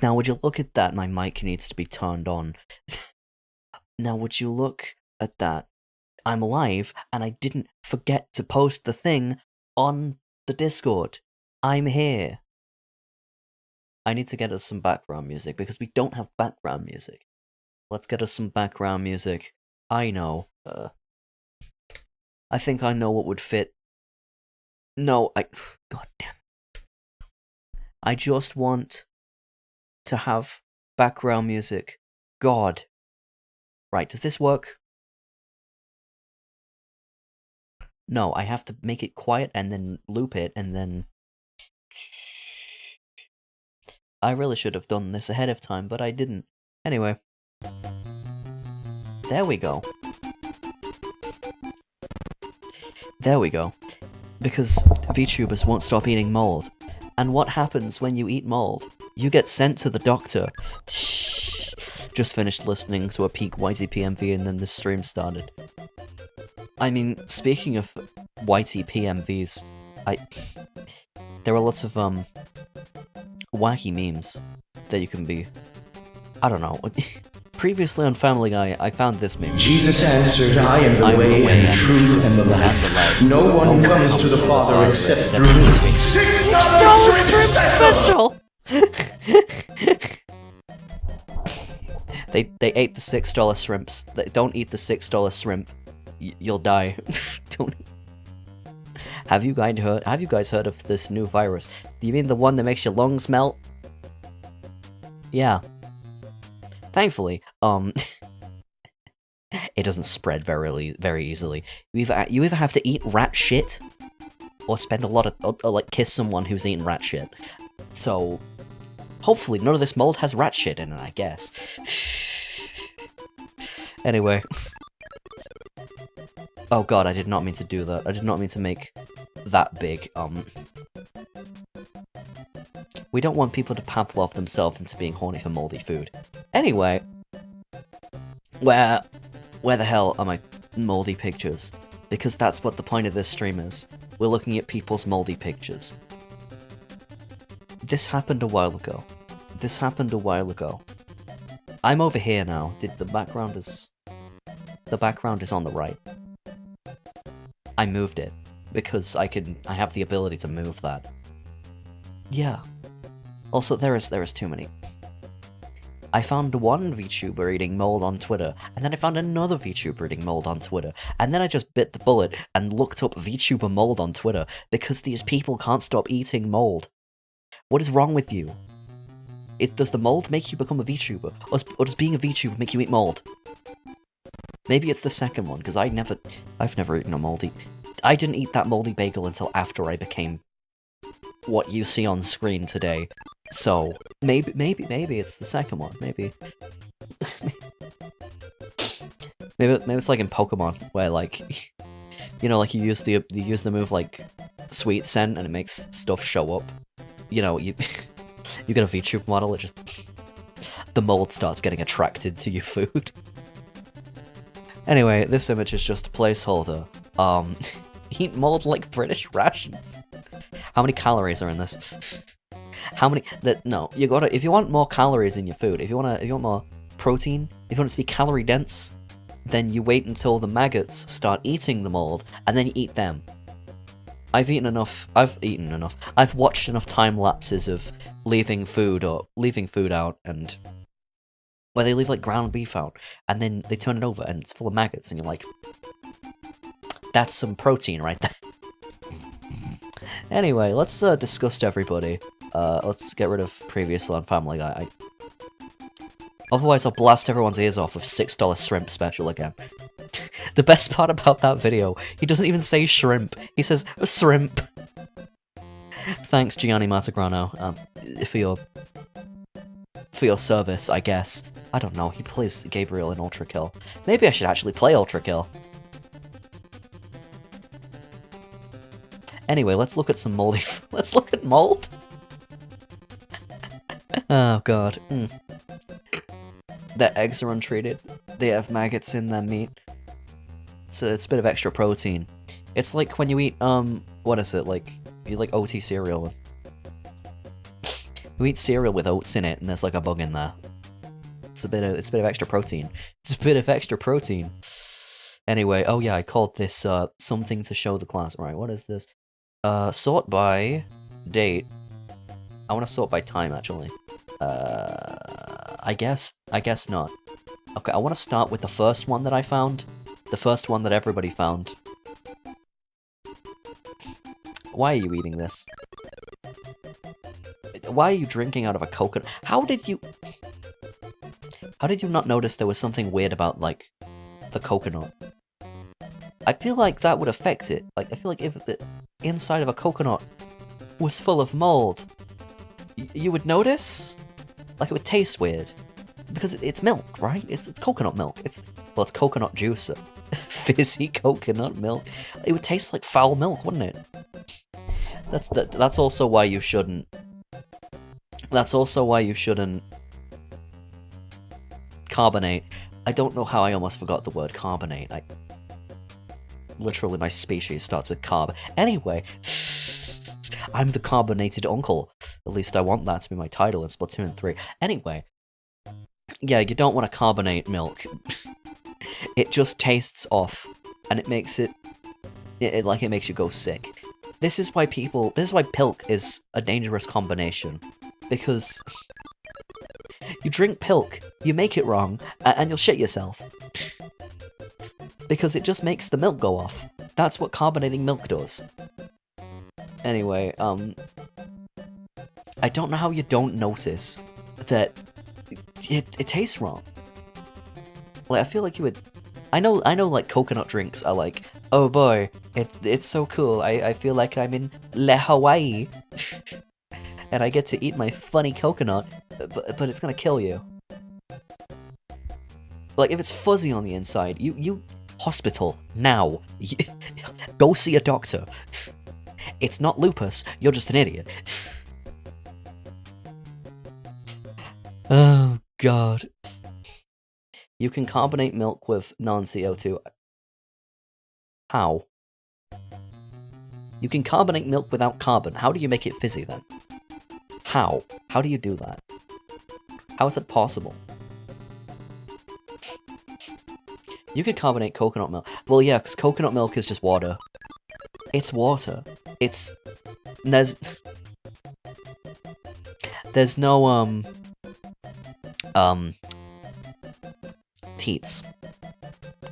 Now, would you look at that? My mic needs to be turned on. Now, would you look at that? I'm live, and I didn't forget to post the thing on the Discord. I'm here. I need to get us some background music, because we don't have background music. Let's get us some background music. I know. I think I know what would fit. No, God damn it. I just want to have background music. God. Right, does this work? No, I have to make it quiet and then loop it and then... I really should have done this ahead of time, but I didn't. Anyway. There we go. There we go. Because VTubers won't stop eating mold. And what happens when you eat mold? You get sent to the doctor. Just finished listening to a peak YTPMV and then the stream started. I mean, speaking of YTPMVs, there are lots of, wacky memes that you can be... I don't know. Previously on Family Guy, I found this meme. Jesus answered, I am the way and the truth and the life. No one comes to the Father except through me. $6 shrimp special! They ate the $6 shrimps. Don't eat the $6 shrimp. You'll die. Don't. Have you guys heard of this new virus? Do you mean the one that makes your lungs melt? Yeah. Thankfully, it doesn't spread very easily. You either have to eat rat shit, or spend a lot of like kiss someone who's eating rat shit. So, hopefully none of this mold has rat shit in it, I guess. Anyway. Oh god, I did not mean to do that. I did not mean to make that big, We don't want people to Pavlov themselves into being horny for moldy food. Anyway, where the hell are my moldy pictures? Because that's what the point of this stream is. We're looking at people's moldy pictures. This happened a while ago. I'm over here now. The background is on the right. I moved it because I have the ability to move that. Yeah. Also, there is too many. I found one VTuber eating mold on Twitter, and then I found another VTuber eating mold on Twitter, and then I just bit the bullet and looked up VTuber mold on Twitter, because these people can't stop eating mold. What is wrong with you? Does the mold make you become a VTuber, or does being a VTuber make you eat mold? Maybe it's the second one, because I've never eaten a moldy... I didn't eat that moldy bagel until after I became what you see on screen today. So, maybe it's the second one, maybe it's like in Pokemon, where like, you know, like you use the move like Sweet Scent and it makes stuff show up. You know, you get a VTuber model, the mold starts getting attracted to your food. Anyway, this image is just a placeholder. Eat mold like British rations. How many calories are in this? How many? No, you gotta. If you want more calories in your food, if you want more protein, if you want it to be calorie dense, then you wait until the maggots start eating the mold, and then you eat them. I've eaten enough. I've watched enough time lapses of leaving food out, and where they leave like ground beef out, and then they turn it over and it's full of maggots, and you're like, that's some protein right there. Anyway, let's disgust everybody. Let's get rid of previously on Family Guy. Otherwise, I'll blast everyone's ears off with $6 shrimp special again. The best part about that video, he doesn't even say shrimp. He says shrimp. Thanks, Gianni Martigrano, for your service, I guess. I don't know. He plays Gabriel in Ultra Kill. Maybe I should actually play Ultra Kill. Anyway, let's look at some moldy. Let's look at mold. Oh god. Their eggs are untreated. They have maggots in their meat. It's a bit of extra protein. It's like when you eat what is it, like you like OT cereal. You eat cereal with oats in it, and there's like a bug in there. It's a bit of extra protein. It's a bit of extra protein. Anyway, oh yeah, I called this something to show the class. Right, what is this? Sort by date. I want to sort by time actually. I guess not. Okay, I want to start with the first one that I found. The first one that everybody found. Why are you eating this? Why are you drinking out of a coconut? How did you not notice there was something weird about, like, the coconut? I feel like that would affect it. Like, I feel like if the inside of a coconut was full of mold, you would notice? Like, it would taste weird. Because it's milk, right? It's coconut milk. It's coconut juice. Fizzy coconut milk. It would taste like foul milk, wouldn't it? That's also why you shouldn't. That's also why you shouldn't carbonate. I don't know how I almost forgot the word carbonate. Literally, my species starts with carb. Anyway, I'm the carbonated uncle. At least I want that to be my title in Splatoon 3. Anyway, yeah, you don't want to carbonate milk. It just tastes off, and it makes it makes you go sick. This is why Pilk is a dangerous combination. Because you drink Pilk, you make it wrong, and you'll shit yourself. Because it just makes the milk go off. That's what carbonating milk does. Anyway, I don't know how you don't notice that it tastes wrong. Like, I feel like you would... I know, like, coconut drinks are like, oh boy, it's so cool, I feel like I'm in Hawaii. And I get to eat my funny coconut, but it's gonna kill you. Like, if it's fuzzy on the inside, you hospital, now. Go see a doctor. It's not lupus, you're just an idiot. Oh, God. You can carbonate milk with non-CO2. How? You can carbonate milk without carbon. How do you make it fizzy, then? How? How do you do that? How is that possible? You could carbonate coconut milk. Well, yeah, because coconut milk is just water. It's water. There's no, teats.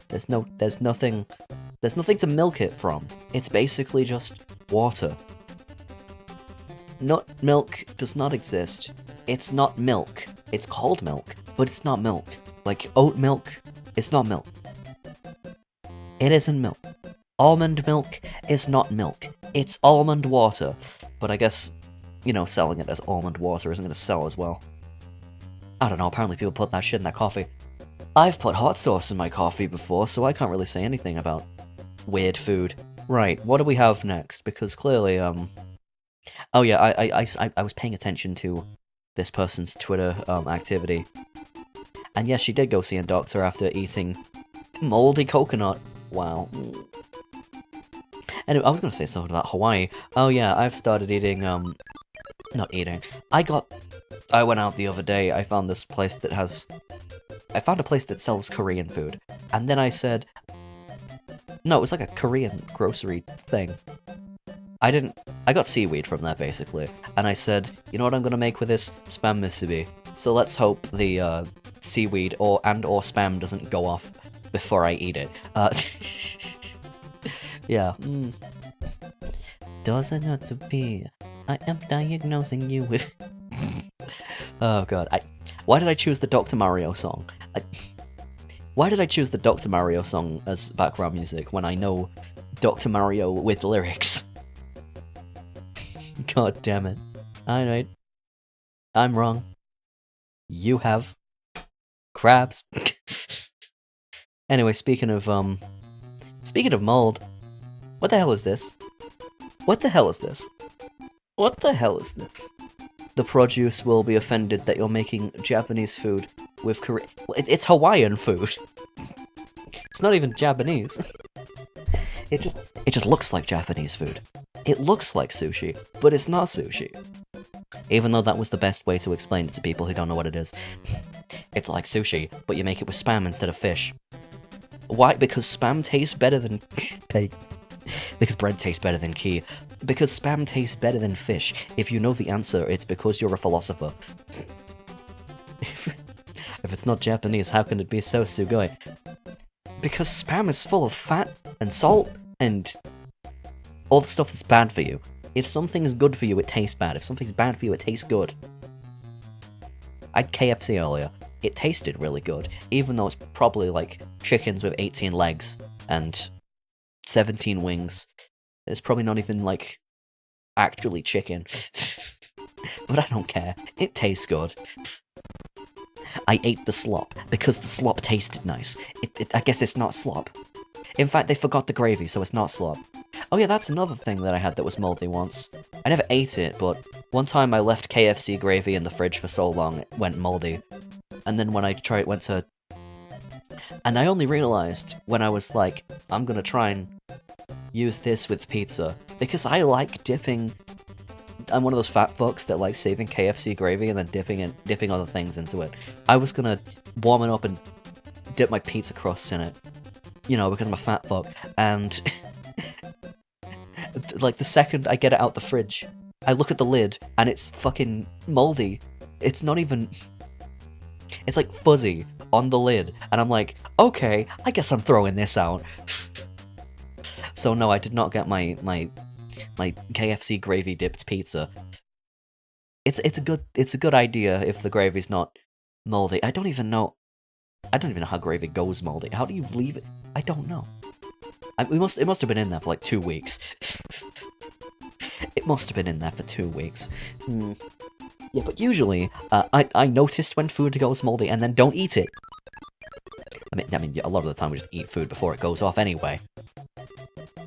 There's nothing to milk it from. It's basically just water. Nut milk does not exist. It's not milk. It's called milk, but it's not milk. Like, oat milk is not milk. It isn't milk. Almond milk is not milk. It's almond water. But I guess, you know, selling it as almond water isn't going to sell as well. I don't know, apparently people put that shit in their coffee. I've put hot sauce in my coffee before, so I can't really say anything about weird food. Right, what do we have next? Because clearly, oh yeah, I was paying attention to this person's Twitter, activity. And yes, she did go see a doctor after eating moldy coconut. Wow. Anyway, I was gonna say something about Hawaii. Oh yeah, I've started eating, not eating. I went out the other day, I found this place that I found a place that sells Korean food. And then I said... No, it was like a Korean grocery thing. I got seaweed from there, basically. And I said, you know what I'm gonna make with this? Spam musubi. So let's hope the, seaweed or spam doesn't go off before I eat it. Yeah. Doesn't have to be. I am diagnosing you with... Oh god, why did I choose the Dr. Mario song? Why did I choose the Dr. Mario song as background music when I know Dr. Mario with lyrics? God damn it. I'm wrong. You have crabs. Anyway, speaking of mold, what the hell is this? What the hell is this? What the hell is this? The produce will be offended that you're making Japanese food with Korean... It's Hawaiian food. It's not even Japanese. It just looks like Japanese food. It looks like sushi, but it's not sushi. even though that was the best way to explain it to people who don't know what it is. It's like sushi, but you make it with spam instead of fish. Why? Because spam tastes better than... because bread tastes better than key. Because spam tastes better than fish. If you know the answer, it's because you're a philosopher. If it's not Japanese, how can it be so sugoi? Because spam is full of fat and salt and all the stuff that's bad for you. If something's good for you, it tastes bad. If something's bad for you, it tastes good. I had KFC earlier. It tasted really good, even though it's probably like chickens with 18 legs and 17 wings. It's probably not even like actually chicken. But I don't care. It tastes good. I ate the slop because the slop tasted nice. I guess it's not slop. In fact, they forgot the gravy, so it's not slop. Oh yeah, that's another thing that I had that was moldy once. I never ate it, but one time I left KFC gravy in the fridge for so long, it went moldy. And then when I went to... And I only realized when I was like, I'm gonna try and use this with pizza. Because I like dipping... I'm one of those fat fucks that like saving KFC gravy and then dipping other things into it. I was gonna warm it up and dip my pizza crust in it. You know, because I'm a fat fuck. And... like, the second I get it out the fridge, I look at the lid, and it's fucking moldy. It's not even... It's like fuzzy on the lid, and I'm like, okay, I guess I'm throwing this out. So no, I did not get my KFC gravy dipped pizza. It's a good idea if the gravy's not moldy. I don't even know how gravy goes moldy. How do you leave it? I don't know. It must have been in there for like 2 weeks. It must have been in there for 2 weeks. Yeah, but usually, I notice when food goes moldy and then don't eat it. I mean, a lot of the time we just eat food before it goes off anyway.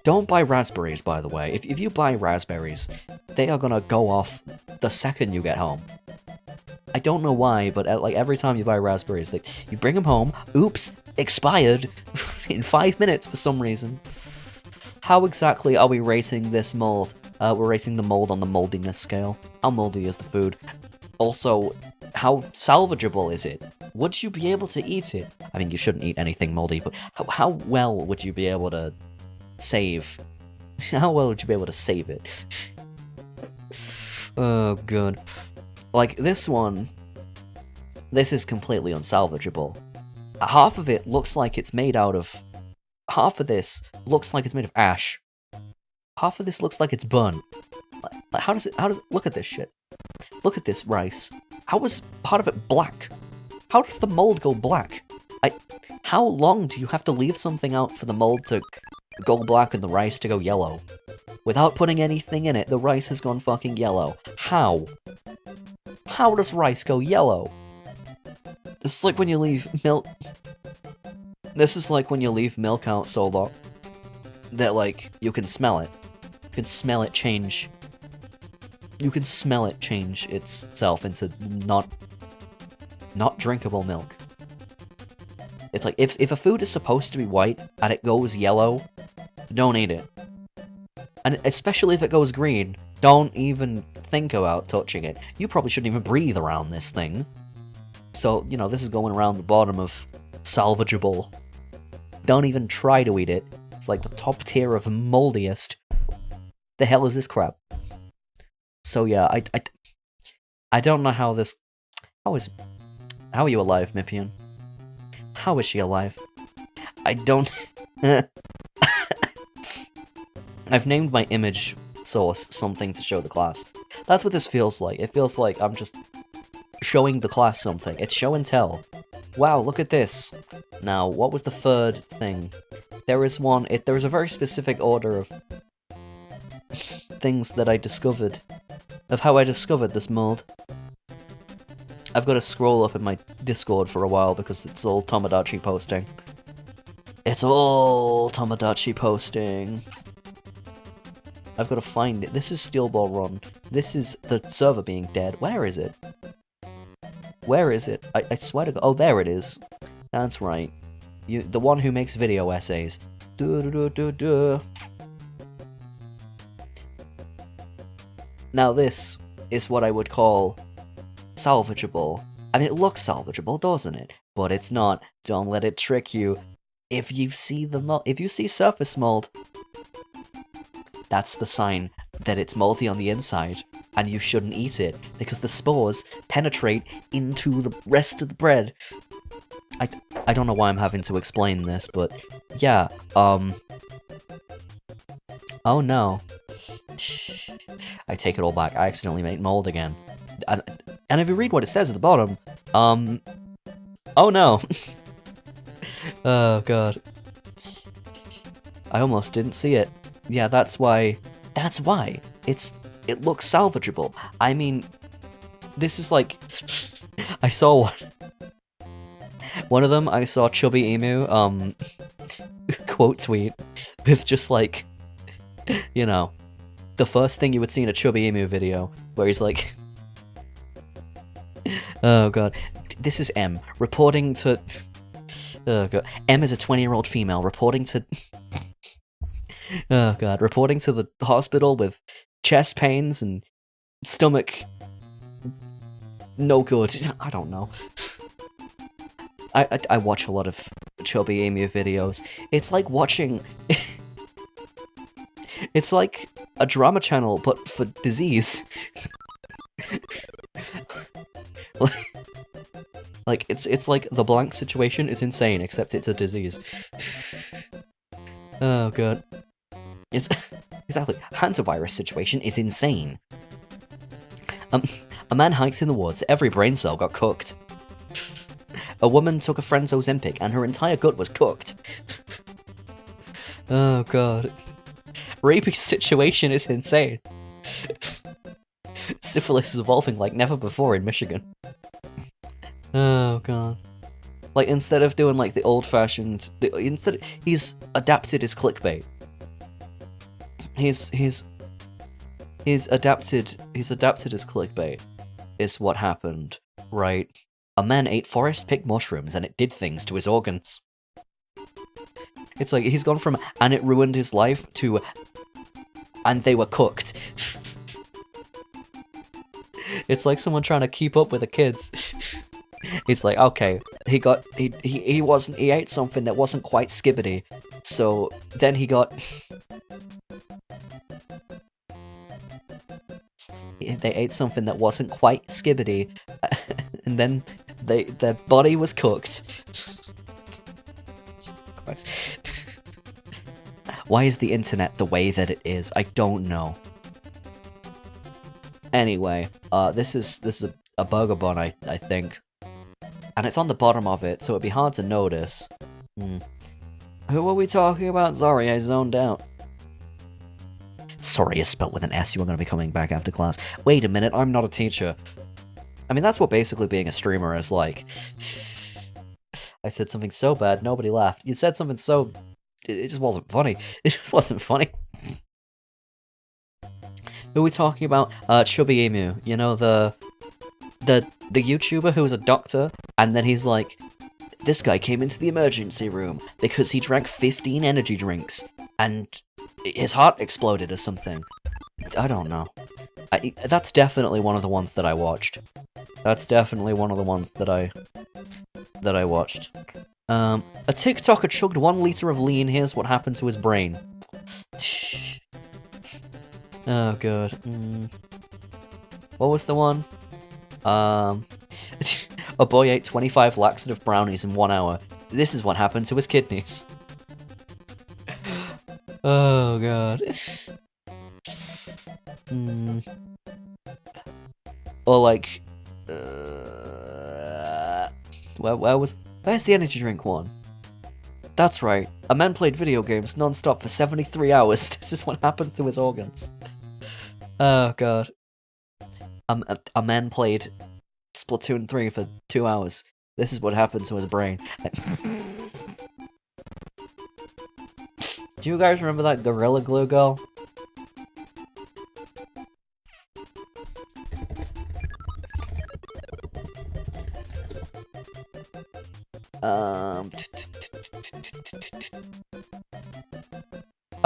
Don't buy raspberries, by the way. If you buy raspberries, they are gonna go off the second you get home. I don't know why, but like every time you buy raspberries, like, you bring them home, oops, expired in 5 minutes for some reason. How exactly are we rating this mold? We're rating the mold on the moldiness scale. How moldy is the food? Also, how salvageable is it? Would you be able to eat it? I mean, you shouldn't eat anything moldy, but how well would you be able to save? How well would you be able to save it? Oh, God. Like, this one, this is completely unsalvageable. Half of it looks like it's made out of... Half of this looks like it's made of ash. Half of this looks like it's burnt. Like, how does it... Look at this shit. Look at this rice. How is part of it black? How does the mold go black? How long do you have to leave something out for the mold to go black and the rice to go yellow? Without putting anything in it, the rice has gone fucking yellow. How? How does rice go yellow? This is like when you leave milk... This is like when you leave milk out so long that, like, you can smell it. You can smell it change. You can smell it change itself into not drinkable milk. It's like, if a food is supposed to be white and it goes yellow, don't eat it. And especially if it goes green, don't even think about touching it. You probably shouldn't even breathe around this thing. So, you know, this is going around the bottom of salvageable. Don't even try to eat it. It's like the top tier of moldiest. The hell is this crap? So yeah, I don't know how this... How are you alive, Mipian? How is she alive? I don't... I've named my image source something to show the class. That's what this feels like. It feels like I'm just showing the class something. It's show and tell. Wow, look at this. Now, what was the third thing? There is one... There is a very specific order of things that I discovered. Of how I discovered this mold. I've got to scroll up in my Discord for a while because it's all Tomodachi posting. It's all Tomodachi posting. I've got to find it. This is Steel Ball Run. This is the server being dead. Where is it? Where is it? I swear to God. Oh, there it is. That's right. The one who makes video essays. Now this is what I would call salvageable. I mean, it looks salvageable, doesn't it? But it's not. Don't let it trick you. If you see surface mold, that's the sign that it's moldy on the inside, and you shouldn't eat it, because the spores penetrate into the rest of the bread. I don't know why I'm having to explain this, but yeah, oh no. I take it all back, I accidentally made mold again. And if you read what it says at the bottom, oh no. Oh god. I almost didn't see it. Yeah, that's why. It looks salvageable. I mean, this is like, I saw one of them, I saw Chubby Emu, quote tweet, with just like, you know, the first thing you would see in a Chubby Emu video, where he's like, oh god, this is M, reporting to, oh god, M is a 20-year-old female, reporting to, oh god, reporting to the hospital with chest pains and stomach no good. I don't know. I watch a lot of Chubby Emu videos. It's like watching... It's like a drama channel, but for disease. Like, it's like the blank situation is insane, except it's a disease. Oh god. It's... Exactly. Hantavirus situation is insane. A man hikes in the woods, every brain cell got cooked. A woman took a friend's Ozempic and her entire gut was cooked. Oh god. Rabies situation is insane. Syphilis is evolving like never before in Michigan. Oh god. Like, instead of doing like the old-fashioned... he's adapted his clickbait. He's adapted his clickbait, is what happened, right? A man ate forest pick mushrooms and it did things to his organs. It's like, he's gone from, and it ruined his life, to, and they were cooked. It's like someone trying to keep up with the kids. It's like, okay, he ate something that wasn't quite skibbity, so then he got... They ate something that wasn't quite skibbity, and then their body was cooked. Why is the internet the way that it is? I don't know. Anyway, this is a burger bun, I think. And it's on the bottom of it, so it'd be hard to notice. Who are we talking about? Sorry, I zoned out. Sorry is spelled with an S, you are going to be coming back after class. Wait a minute, I'm not a teacher. I mean, that's what basically being a streamer is like. I said something so bad, nobody laughed. You said something so... It just wasn't funny. It just wasn't funny. Who are we talking about? Chubby Emu. You know, the YouTuber who was a doctor, and then he's like, this guy came into the emergency room because he drank 15 energy drinks, and his heart exploded or something. I don't know. That's definitely one of the ones that I watched. That's definitely one of the ones that I watched. A TikToker chugged 1 liter of lean, here's what happened to his brain. Oh god. What was the one? A boy ate 25 laxative brownies in 1 hour. This is what happened to his kidneys. Oh god. Or like... Where's the energy drink one? That's right. A man played video games non-stop for 73 hours. This is what happened to his organs. Oh god. A man played Splatoon 3 for 2 hours. This is what happened to his brain. Do you guys remember that Gorilla Glue girl?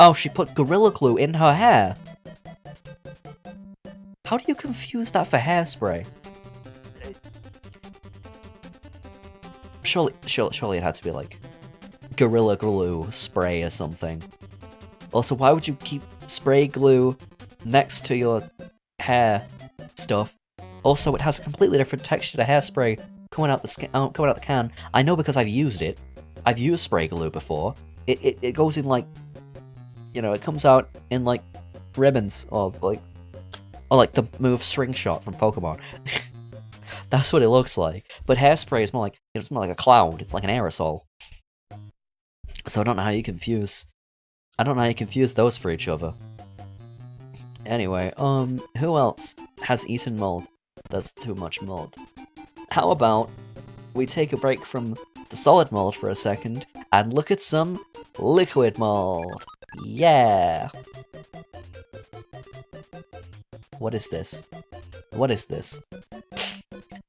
Oh, she put Gorilla Glue in her hair. How do you confuse that for hairspray? Surely it had to be like Gorilla Glue spray or something. Also, why would you keep spray glue next to your hair stuff? Also, it has a completely different texture to hairspray coming out the can. I know because I've used it. I've used spray glue before. It goes in like, you know, it comes out in like ribbons or like the move String Shot from Pokemon. That's what it looks like. But hairspray is more like, it's more like a cloud. It's like an aerosol. So I don't know how you confuse. I don't know how you confuse those for each other. Anyway, who else has eaten mold? That's too much mold. How about we take a break from the solid mold for a second and look at some liquid mold? Yeah! What is this? What is this?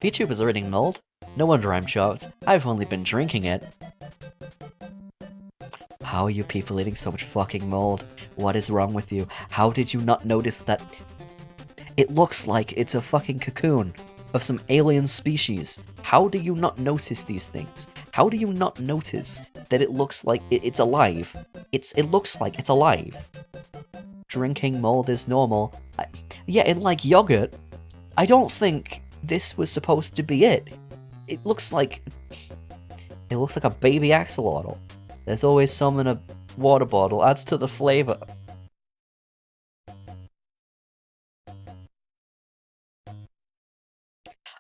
VTubers are eating mold? No wonder I'm shocked. I've only been drinking it. How are you people eating so much fucking mold? What is wrong with you? How did you not notice that it looks like it's a fucking cocoon of some alien species? How do you not notice these things? How do you not notice that it looks like it's alive? It looks like it's alive. Drinking mold is normal. Yeah, in like yogurt. I don't think this was supposed to be it. It looks like a baby axolotl. There's always some in a water bottle. Adds to the flavor.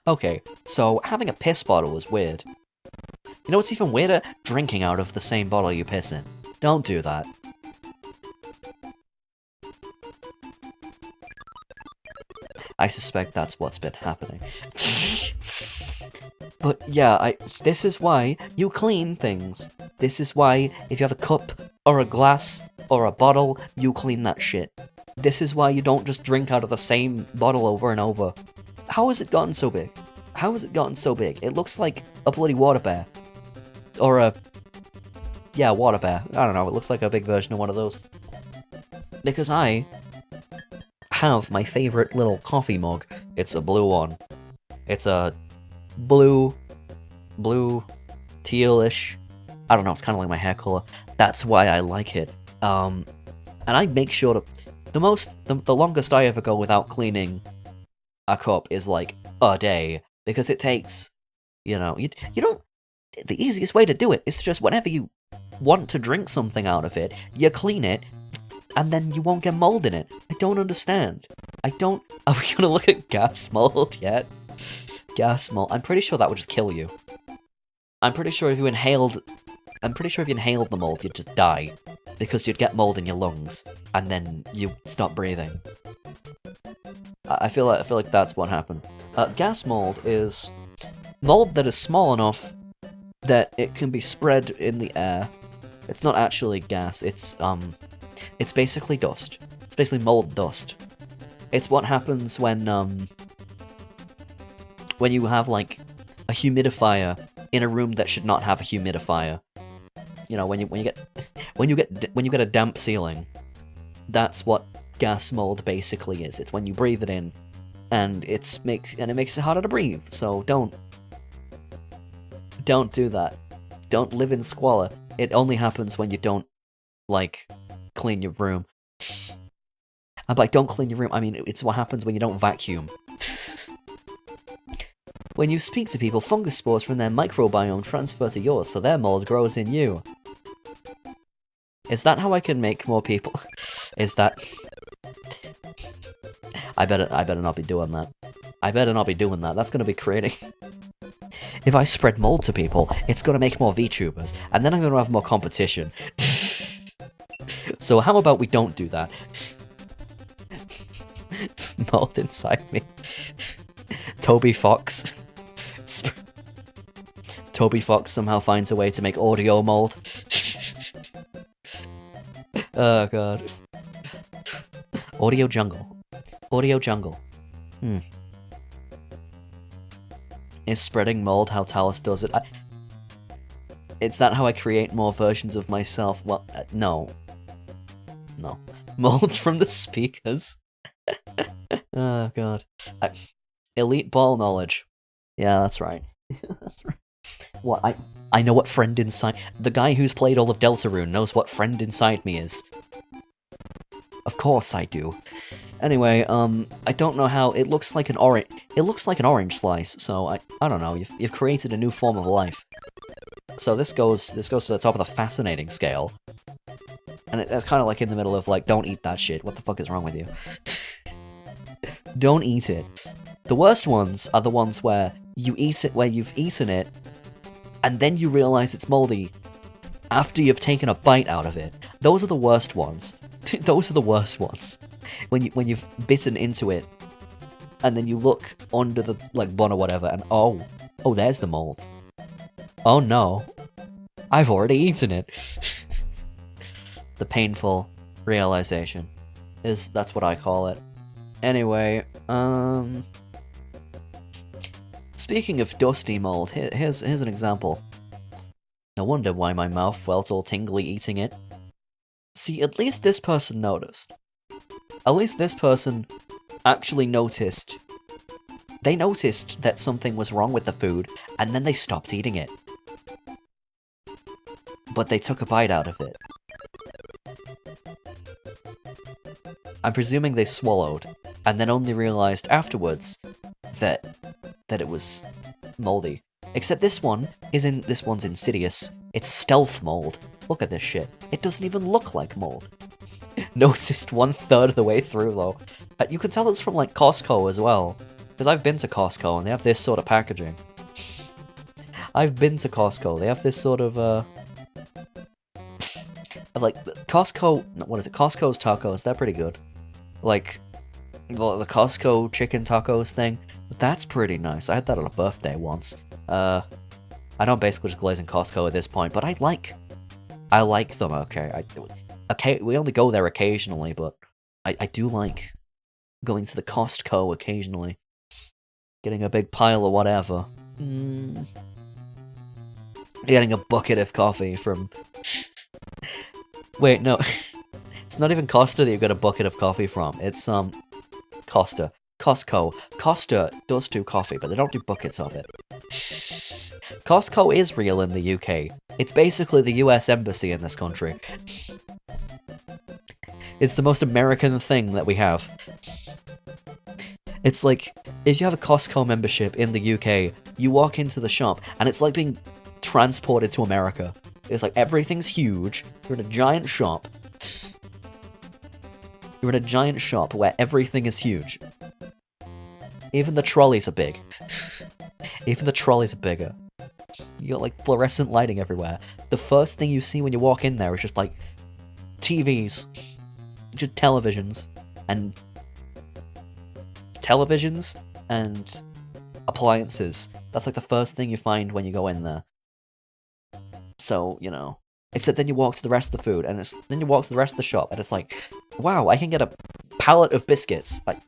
Okay, so having a piss bottle is weird. You know what's even weirder? Drinking out of the same bottle you piss in. Don't do that. I suspect that's what's been happening. But yeah, this is why you clean things. This is why if you have a cup or a glass or a bottle, you clean that shit. This is why you don't just drink out of the same bottle over and over. How has it gotten so big? How has it gotten so big? It looks like a bloody water bear. Or a... yeah, water bear. I don't know, it looks like a big version of one of those. Because I have my favorite little coffee mug. It's a blue one. It's a blue, tealish. I don't know, it's kind of like my hair color. That's why I like it. And I make sure to... The longest I ever go without cleaning a cup is like a day. Because it takes, you know, you don't... The easiest way to do it is to just, whenever you want to drink something out of it, you clean it, and then you won't get mold in it. I don't understand. Are we gonna look at gas mold yet? Gas mold. I'm pretty sure that would just kill you. I'm pretty sure if you inhaled the mold, you'd just die. Because you'd get mold in your lungs, and then you stop breathing. I feel like that's what happened. Gas mold is mold that is small enough that it can be spread in the air. It's not actually gas, it's basically dust. It's basically mold dust. It's what happens when you have, like, a humidifier in a room that should not have a humidifier. You know, when you get a damp ceiling, that's what gas mold basically is. It's when you breathe it in, and it makes it harder to breathe. So don't do that. Don't live in squalor. It only happens when you don't, like, clean your room. I'm like, don't clean your room. I mean, it's what happens when you don't vacuum. When you speak to people, fungus spores from their microbiome transfer to yours, so their mold grows in you. Is that how I can make more people? Is that... I better not be doing that. I better not be doing that. That's gonna be creating... If I spread mold to people, it's gonna make more VTubers, and then I'm gonna have more competition. So how about we don't do that? Mold inside me. Toby Fox. Toby Fox somehow finds a way to make audio mold. Oh god. Audio jungle. Audio jungle. Is spreading mold how Talus does it? Is that how I create more versions of myself? Well, no. No. Mold from the speakers. Oh god. Elite ball knowledge. Yeah, that's right. That's right. What, I know what friend inside... The guy who's played all of Deltarune knows what friend inside me is. Of course I do. Anyway, I don't know how... It looks like an orange... It looks like an orange slice, so I don't know. You've created a new form of life. So this goes to the top of the fascinating scale. And it's kind of like in the middle of, like, don't eat that shit. What the fuck is wrong with you? Don't eat it. The worst ones are the ones where you eat it where you've eaten it, and then you realize it's moldy after you've taken a bite out of it. Those are the worst ones. Those are the worst ones. When you've bitten into it, and then you look under the bun or whatever, and oh, there's the mold. Oh no, I've already eaten it. The painful realization that's what I call it. Anyway, speaking of dusty mold, here's an example. No wonder why my mouth felt all tingly eating it. See, at least this person noticed. At least this person actually noticed. They noticed that something was wrong with the food, and then they stopped eating it. But they took a bite out of it. I'm presuming they swallowed, and then only realized afterwards that it was moldy. Except this one's insidious. It's stealth mold. Look at this shit. It doesn't even look like mold. Noticed 1/3 of the way through though. You can tell it's from like Costco as well, because I've been to Costco and they have this sort of packaging. I've been to Costco. They have this sort of like Costco. What is it? Costco's tacos. They're pretty good. Like the Costco chicken tacos thing. That's pretty nice. I had that on a birthday once. I don't basically just glaze in Costco at this point, but I like them. Okay, we only go there occasionally, but I do like going to the Costco occasionally, getting a big pile of whatever. Getting a bucket of coffee from. Wait, no, it's not even Costa that you get a bucket of coffee from. It's Costa. Costco. Costa does do coffee, but they don't do buckets of it. Costco is real in the UK. It's basically the US Embassy in this country. It's the most American thing that we have. It's like, if you have a Costco membership in the UK, you walk into the shop, and it's like being transported to America. It's like, everything's huge, you're in a giant shop. You're in a giant shop where everything is huge. Even the trolleys are big. Even the trolleys are bigger. You got like fluorescent lighting everywhere. The first thing you see when you walk in there is just like TVs. Just televisions. And appliances. That's like the first thing you find when you go in there. So, you know. Except then you walk to the rest of the food, and then you walk to the rest of the shop, and it's like, wow, I can get a pallet of biscuits, like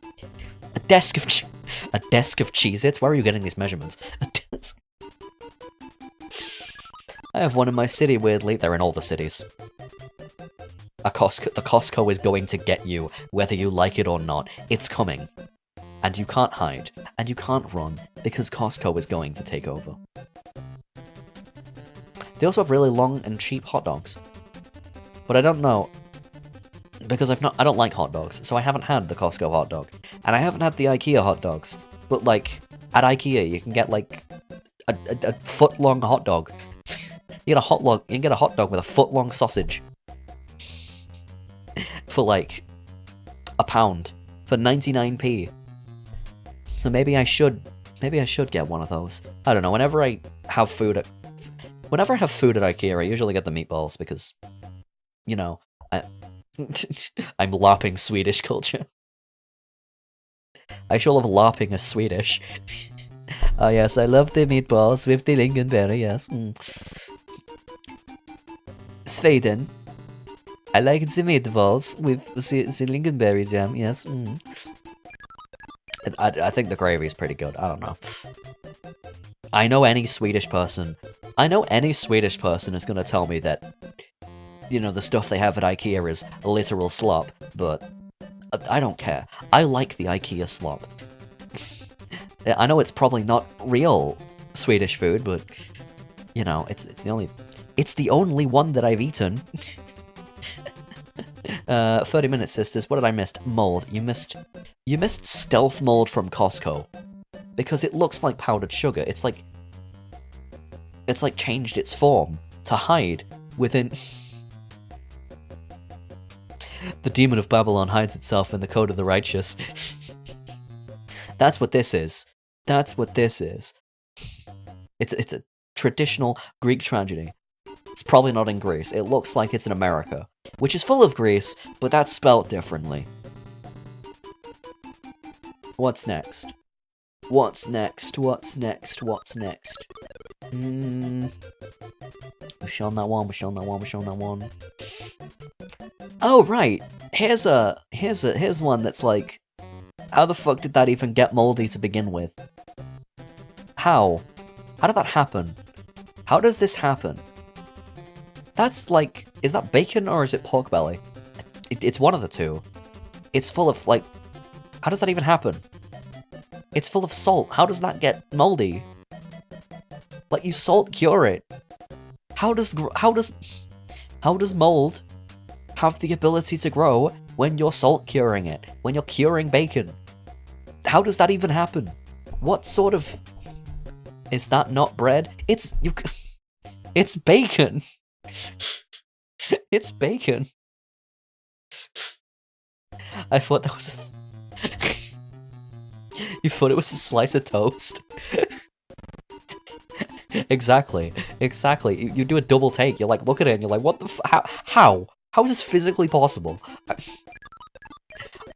a desk of Cheez-Its. Where are you getting these measurements? A desk. I have one in my city. Weirdly, they're in all the cities. The Costco is going to get you, whether you like it or not. It's coming, and you can't hide, and you can't run because Costco is going to take over. They also have really long and cheap hot dogs. But I don't know, because I don't like hot dogs, so I haven't had the Costco hot dog. And I haven't had the IKEA hot dogs. But like, at IKEA you can get like a foot-long hot dog. You can get a hot dog with a foot-long sausage. For like £1. For 99p. So maybe I should get one of those. I don't know, whenever I have food at IKEA, I usually get the meatballs because, you know, I'm LARPing Swedish culture. I shall have LARPing as Swedish. Oh yes, I love the meatballs with the lingonberry, yes. Sweden. I like the meatballs with the lingonberry jam, yes. I think the gravy is pretty good, I don't know. I know any Swedish person is gonna tell me that, you know, the stuff they have at IKEA is literal slop, but I don't care. I like the IKEA slop. I know it's probably not real Swedish food, but you know, it's the only one that I've eaten. 30 minutes, sisters. What did I miss? Mold. You missed stealth mold from Costco. Because it looks like powdered sugar. It's like changed its form to hide within. The demon of Babylon hides itself in the code of the righteous. That's what this is. That's what this is. It's a traditional Greek tragedy. It's probably not in Greece. It looks like it's in America, which is full of Greece, but that's spelled differently. What's next? What's next? What's next? What's next? We've shown that one. We've shown that one. We've shown that one. Oh right. Here's one that's like, how the fuck did that even get moldy to begin with? How? How did that happen? How does this happen? That's like, is that bacon or is it pork belly? It's one of the two. It's full of like, how does that even happen? It's full of salt. How does that get moldy? Like, you salt cure it. How does mold have the ability to grow when you're salt curing it? When you're curing bacon? How does that even happen? What sort of... Is that not bread? It's bacon. It's bacon. I thought that was... You thought it was a slice of toast? Exactly. You do a double take. You're like, look at it, and you're like, what the how? How is this physically possible?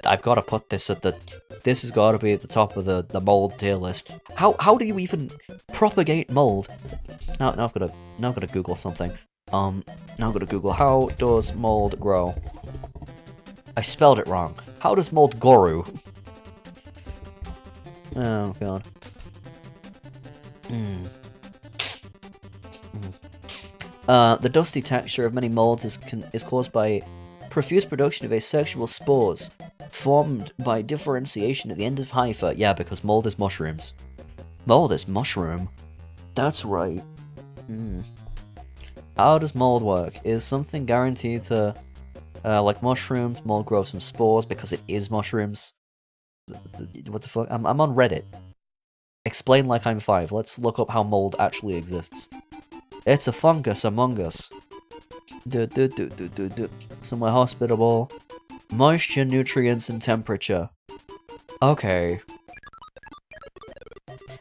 I've got to put this at the... This has got to be at the top of the mold tier list. How do you even propagate mold? Now I've got to Google something. Now I've got to Google, how does mold grow? I spelled it wrong. How does mold grow? Oh god. The dusty texture of many molds is caused by profuse production of asexual spores formed by differentiation at the end of hypha. Yeah, because mold is mushrooms. Mold is mushroom. That's right. How does mold work? Is something guaranteed to, like mushrooms, mold grows from spores because it is mushrooms? What the fuck? I'm on Reddit. Explain like I'm 5. Let's look up how mold actually exists. It's a fungus among us. Somewhere hospitable. Moisture, nutrients, and temperature. Okay.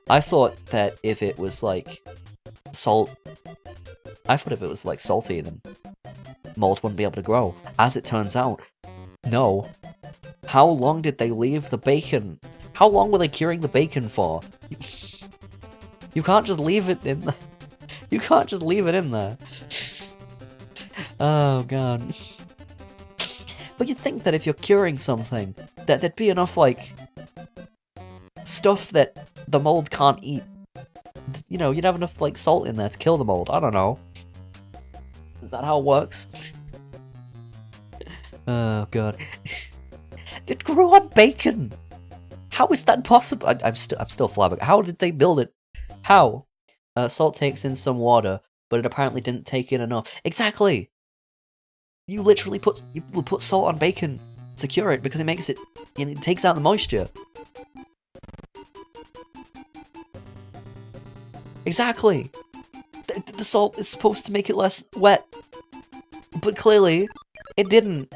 I thought that if it was like salt... I thought if it was like salty, then mold wouldn't be able to grow. As it turns out, no. How long did they leave the bacon? How long were they curing the bacon for? You can't just leave it in there. You can't just leave it in there. Oh god. But you'd think that if you're curing something, that there'd be enough, like, stuff that the mold can't eat. You know, you'd have enough, like, salt in there to kill the mold. I don't know. Is that how it works? Oh god. It grew on bacon! How is that possible? I'm still flabbergasted. How did they build it? How? Salt takes in some water, but it apparently didn't take in enough. Exactly! You literally put salt on bacon to cure it because it takes out the moisture. Exactly! The salt is supposed to make it less wet, but clearly it didn't.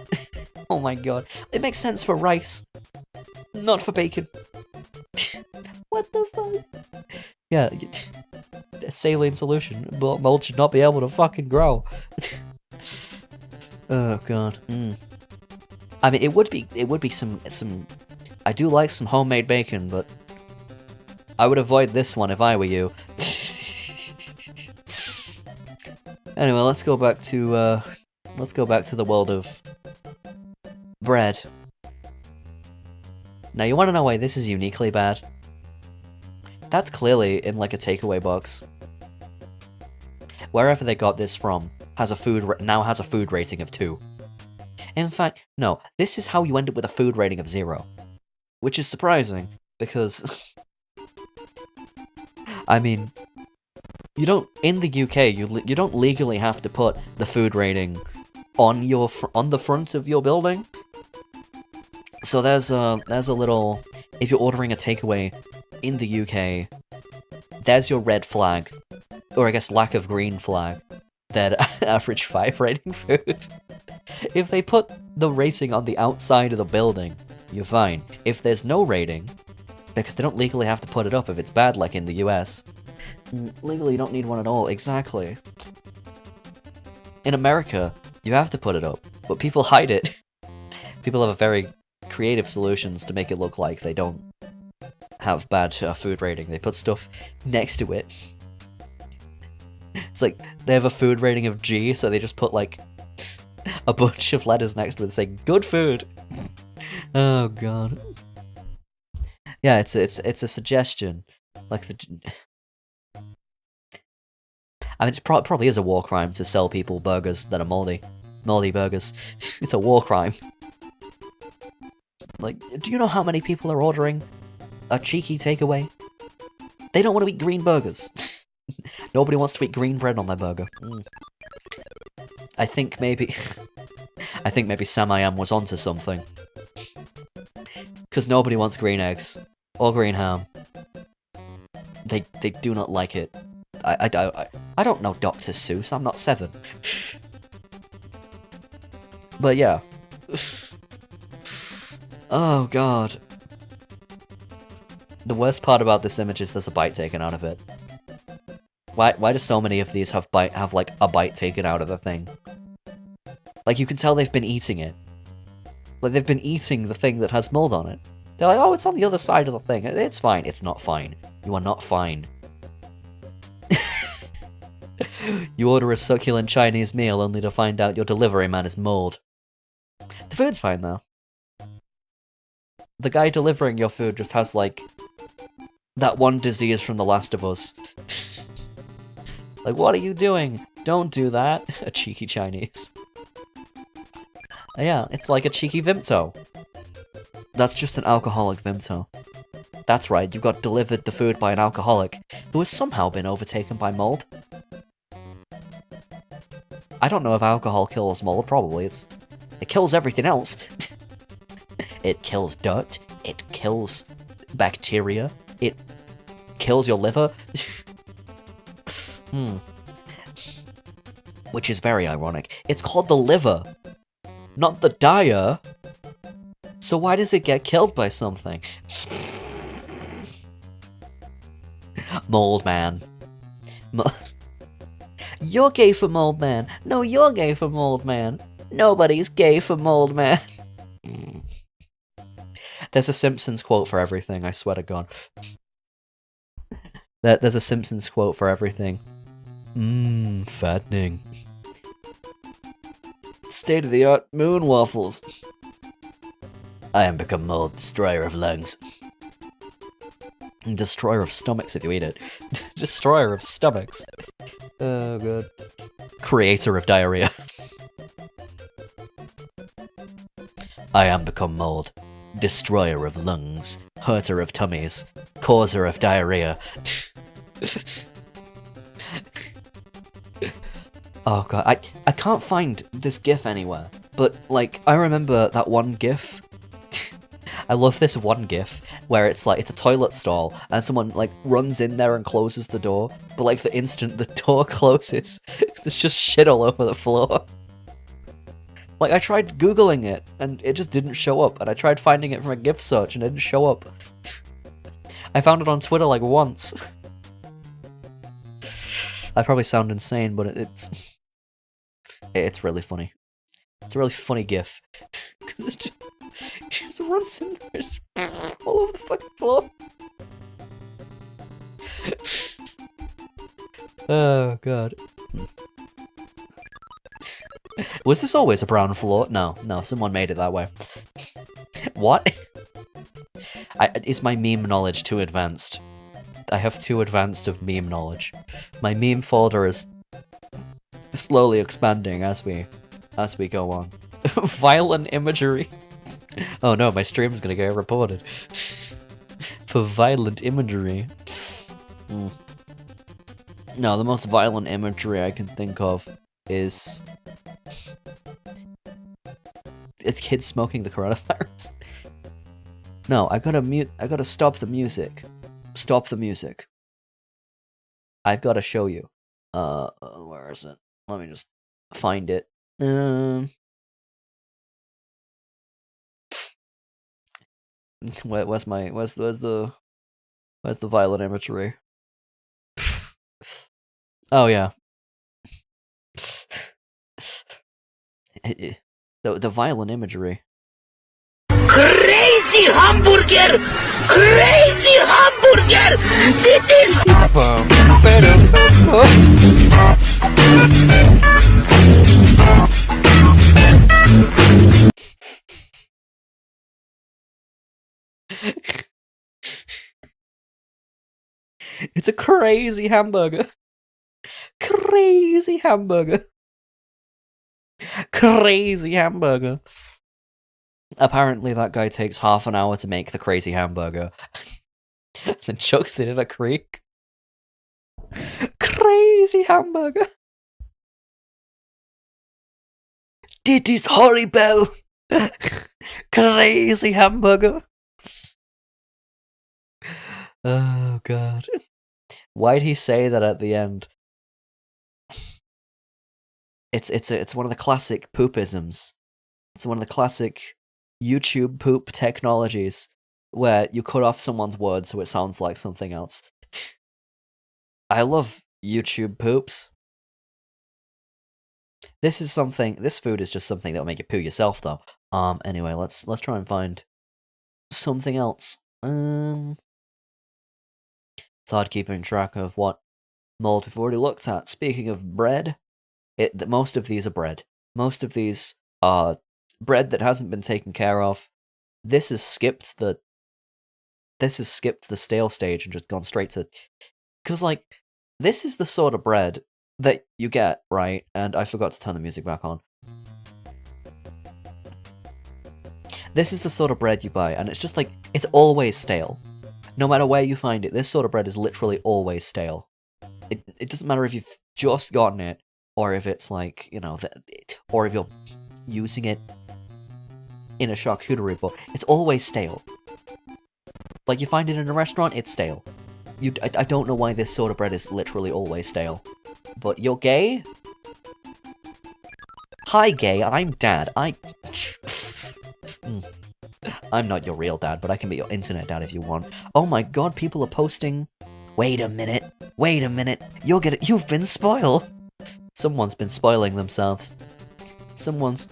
Oh my god. It makes sense for rice, not for bacon. What the fuck? Yeah, saline solution. Mold should not be able to fucking grow. Oh god. I mean, it would be some. I do like some homemade bacon, but I would avoid this one if I were you. Anyway, let's go back to the world of bread. Now, you want to know why this is uniquely bad? That's clearly in like a takeaway box. Wherever they got this from now has a food rating of 2. In fact, no, this is how you end up with a food rating of 0. Which is surprising, because... I mean... You don't... In the UK, you don't legally have to put the food rating on the front of your building. So there's a little... If you're ordering a takeaway in the UK, there's your red flag. Or I guess lack of green flag. That average 5 rating food. If they put the rating on the outside of the building, you're fine. If there's no rating, because they don't legally have to put it up if it's bad like in the US. Legally you don't need one at all, exactly. In America, you have to put it up, but people hide it. People have very creative solutions to make it look like they don't have bad food rating. They put stuff next to it. It's like, they have a food rating of G, so they just put like a bunch of letters next to it saying, good food! Oh god. Yeah, it's a suggestion. Like I mean, it probably is a war crime to sell people burgers that are moldy. Moldy burgers. It's a war crime. Like, do you know how many people are ordering a cheeky takeaway? They don't want to eat green burgers. Nobody wants to eat green bread on their burger. I think maybe Sam I Am was onto something. Because nobody wants green eggs. Or green ham. They do not like it. I don't know Dr. Seuss, I'm not 7. But yeah. Oh god. The worst part about this image is there's a bite taken out of it. Why do so many of these have like a bite taken out of the thing? Like, you can tell they've been eating it. Like, they've been eating the thing that has mold on it. They're like, oh, it's on the other side of the thing. It's fine. It's not fine. You are not fine. You order a succulent Chinese meal only to find out your delivery man is mold. The food's fine, though. The guy delivering your food just has, like, that one disease from The Last of Us. Like, what are you doing? Don't do that. A cheeky Chinese. Yeah, it's like a cheeky Vimto. That's just an alcoholic Vimto. That's right, you got delivered the food by an alcoholic who has somehow been overtaken by mold. I don't know if alcohol kills mold, probably. It kills everything else. It kills dirt, it kills bacteria, it kills your liver. Which is very ironic. It's called the liver, not the dyer. So why does it get killed by something? Mold man. You're gay for mold man. No, you're gay for mold man. Nobody's gay for mold man. There's a Simpsons quote for everything, I swear to God. There's a Simpsons quote for everything. Fattening. State-of-the-art moon waffles. I am become mold, destroyer of lungs. Destroyer of stomachs if you eat it. Destroyer of stomachs. Oh god. Creator of diarrhea. I am become mold. Destroyer of lungs. Hurter of tummies. Causer of diarrhea. Oh god, I can't find this gif anywhere. But, like, I remember that one gif. I love this one gif where it's like, it's a toilet stall and someone like runs in there and closes the door, but like the instant the door closes, there's just shit all over the floor. Like, I tried googling it and it just didn't show up, and I tried finding it from a gif search and it didn't show up. I found it on Twitter like once. I probably sound insane, but it's really funny. It's a really funny gif. Because it just runs in there all over the fucking floor. Oh god. Was this always a brown floor? No, someone made it that way. What? Is my meme knowledge too advanced? I have too advanced of meme knowledge. My meme folder is slowly expanding as we go on. Violent imagery. Oh no, my stream's gonna get reported. For violent imagery. No, the most violent imagery I can think of is... it's kids smoking the coronavirus. No, I gotta stop the music. Stop the music. I've gotta show you. Where is it? Let me just find it. Where's the violent imagery? Oh yeah. The violent imagery. Crazy hamburger! Crazy hamburger! It's a crazy hamburger. Crazy hamburger. Crazy hamburger. Apparently that guy takes half an hour to make the crazy hamburger. Then chucks it in a creek. Crazy hamburger. Dit is horrible. Crazy hamburger. Oh god. Why'd he say that at the end? It's one of the classic poopisms. It's one of the classic YouTube poop technologies where you cut off someone's word so it sounds like something else. I love YouTube poops. This food is just something that'll make you poo yourself though. Anyway, let's try and find something else. It's hard keeping track of what mold we've already looked at. Speaking of bread, most of these are bread. Most of these are bread that hasn't been taken care of. This has skipped the stale stage and just gone straight to... Because, like, this is the sort of bread that you get, right? And I forgot to turn the music back on. This is the sort of bread you buy, and it's just like, it's always stale. No matter where you find it, this sort of bread is literally always stale. It doesn't matter if you've just gotten it, or if it's like, you know, or if you're using it in a charcuterie book. It's always stale. Like, you find it in a restaurant, it's stale. I don't know why this sort of bread is literally always stale. But you're gay? Hi, gay, I'm dad. I'm not your real dad, but I can be your internet dad if you want. Oh my god, people are posting... Wait a minute, you've been spoiled! Someone's been spoiling themselves. Someone's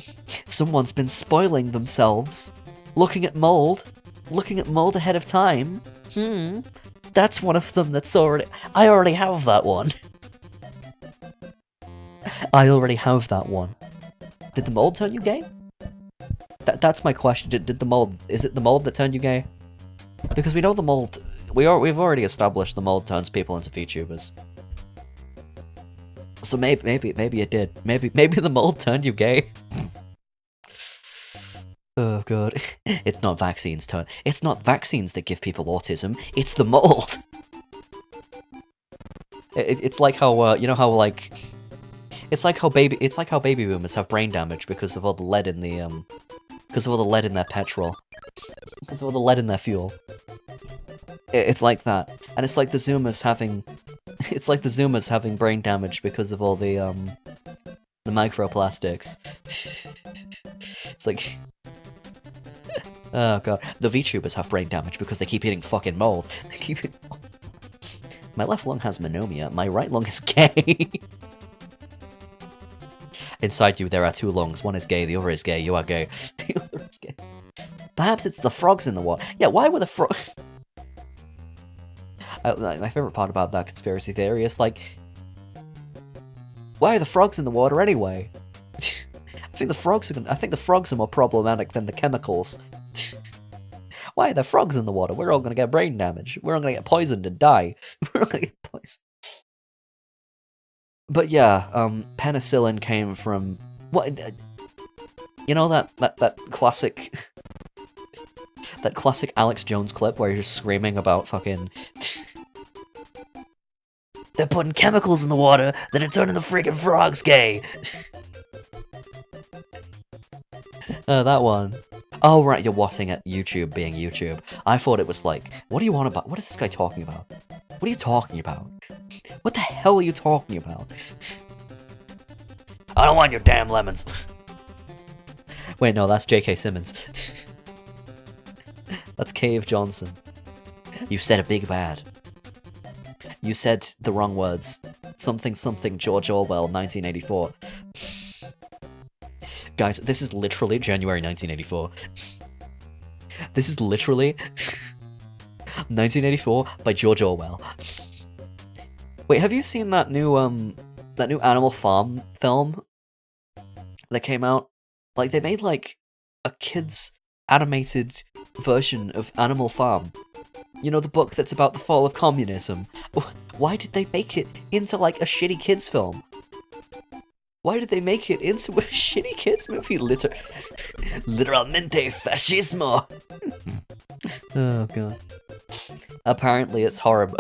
been spoiling themselves. Looking at mold ahead of time. That's one of them that's already... I already have that one. I already have that one. Did the mold turn you gay? That's my question. Did the mold... Is it the mold that turned you gay? Because we know the mold... We've already established the mold turns people into VTubers. So maybe it did. Maybe the mold turned you gay. Oh god. It's not vaccines It's not vaccines that give people autism. It's the mold. It's like how you know how like it's like how baby boomers have brain damage because of all the lead in the because of all the lead in their petrol. Because of all the lead in their fuel. It's like that. And it's like the Zoomers having brain damage because of all the microplastics. It's like... Oh god. The VTubers have brain damage because they keep eating fucking mold. They keep eating... My left lung has monomia, my right lung is gay. Inside you there are two lungs, one is gay, the other is gay, you are gay. The other is gay. Perhaps it's the frogs in the water. Yeah, why were the frogs... my favorite part about that conspiracy theory is like, why are the frogs in the water anyway? I think the frogs are more problematic than the chemicals. Why are there frogs in the water? We're all gonna get brain damage. We're all gonna get poisoned and die. We're all gonna get poisoned. But yeah, penicillin came from what? You know that classic that classic Alex Jones clip where you're just screaming about fucking they're putting chemicals in the water that are turning the freaking frogs gay. That one. Oh right, you're watching at YouTube being YouTube. I thought it was like, what do you want about? What is this guy talking about? What are you talking about? What the hell are you talking about? I don't want your damn lemons. Wait, no, that's J.K. Simmons. That's Cave Johnson. You said a big bad. You said the wrong words. Something something George Orwell, 1984. Guys, this is literally January 1984. This is literally 1984 by George Orwell. Wait, have you seen that new Animal Farm film that came out? Like, they made, like, a kid's animated version of Animal Farm. You know, the book that's about the fall of communism. Why did they make it into, like, a shitty kid's film? Why did they make it into a shitty kid's movie? Literalmente fascismo! Oh, God. Apparently it's horrible.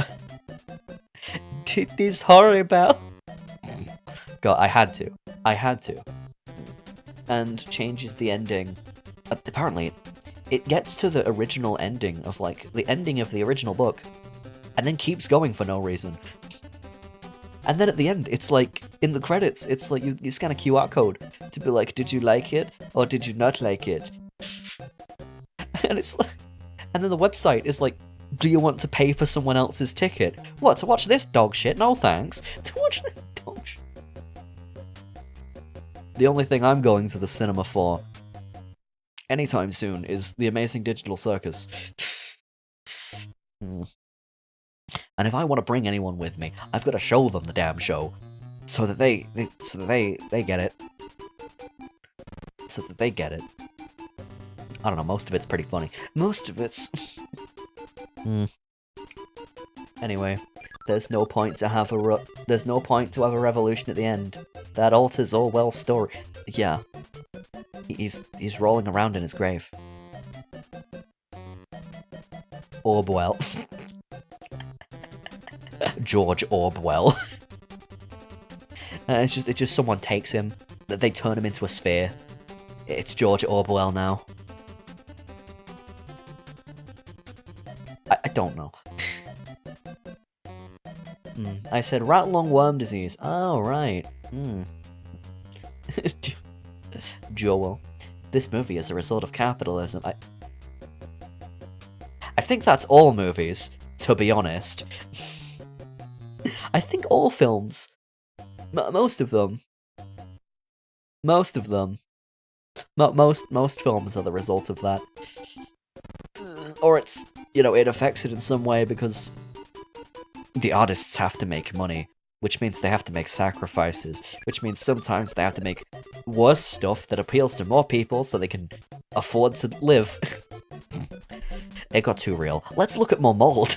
It is horrible! God, I had to. And changes the ending. Apparently, it gets to the original ending of, like, the ending of the original book, and then keeps going for no reason. And then at the end, it's like, in the credits, it's like you scan a QR code to be like, did you like it, or did you not like it? And it's like, and then the website is like, do you want to pay for someone else's ticket? What, to watch this dog shit? No thanks. To watch this dog shit. The only thing I'm going to the cinema for anytime soon is The Amazing Digital Circus. And if I want to bring anyone with me, I've got to show them the damn show, so that they get it. So that they get it. I don't know. Most of it's pretty funny. Most of it's. Anyway, there's no point to have a revolution at the end. That alters Orwell's story. Yeah, he's rolling around in his grave. Orwell. George Orwell. It's just someone takes him, that they turn him into a sphere. It's George Orwell now. I don't know. I said rat-lung worm disease. Oh, right. Joel. This movie is a result of capitalism. I think that's all movies, to be honest. I think all films, most films are the result of that. Or it's, you know, it affects it in some way because the artists have to make money, which means they have to make sacrifices, which means sometimes they have to make worse stuff that appeals to more people so they can afford to live. It got too real. Let's look at more mold.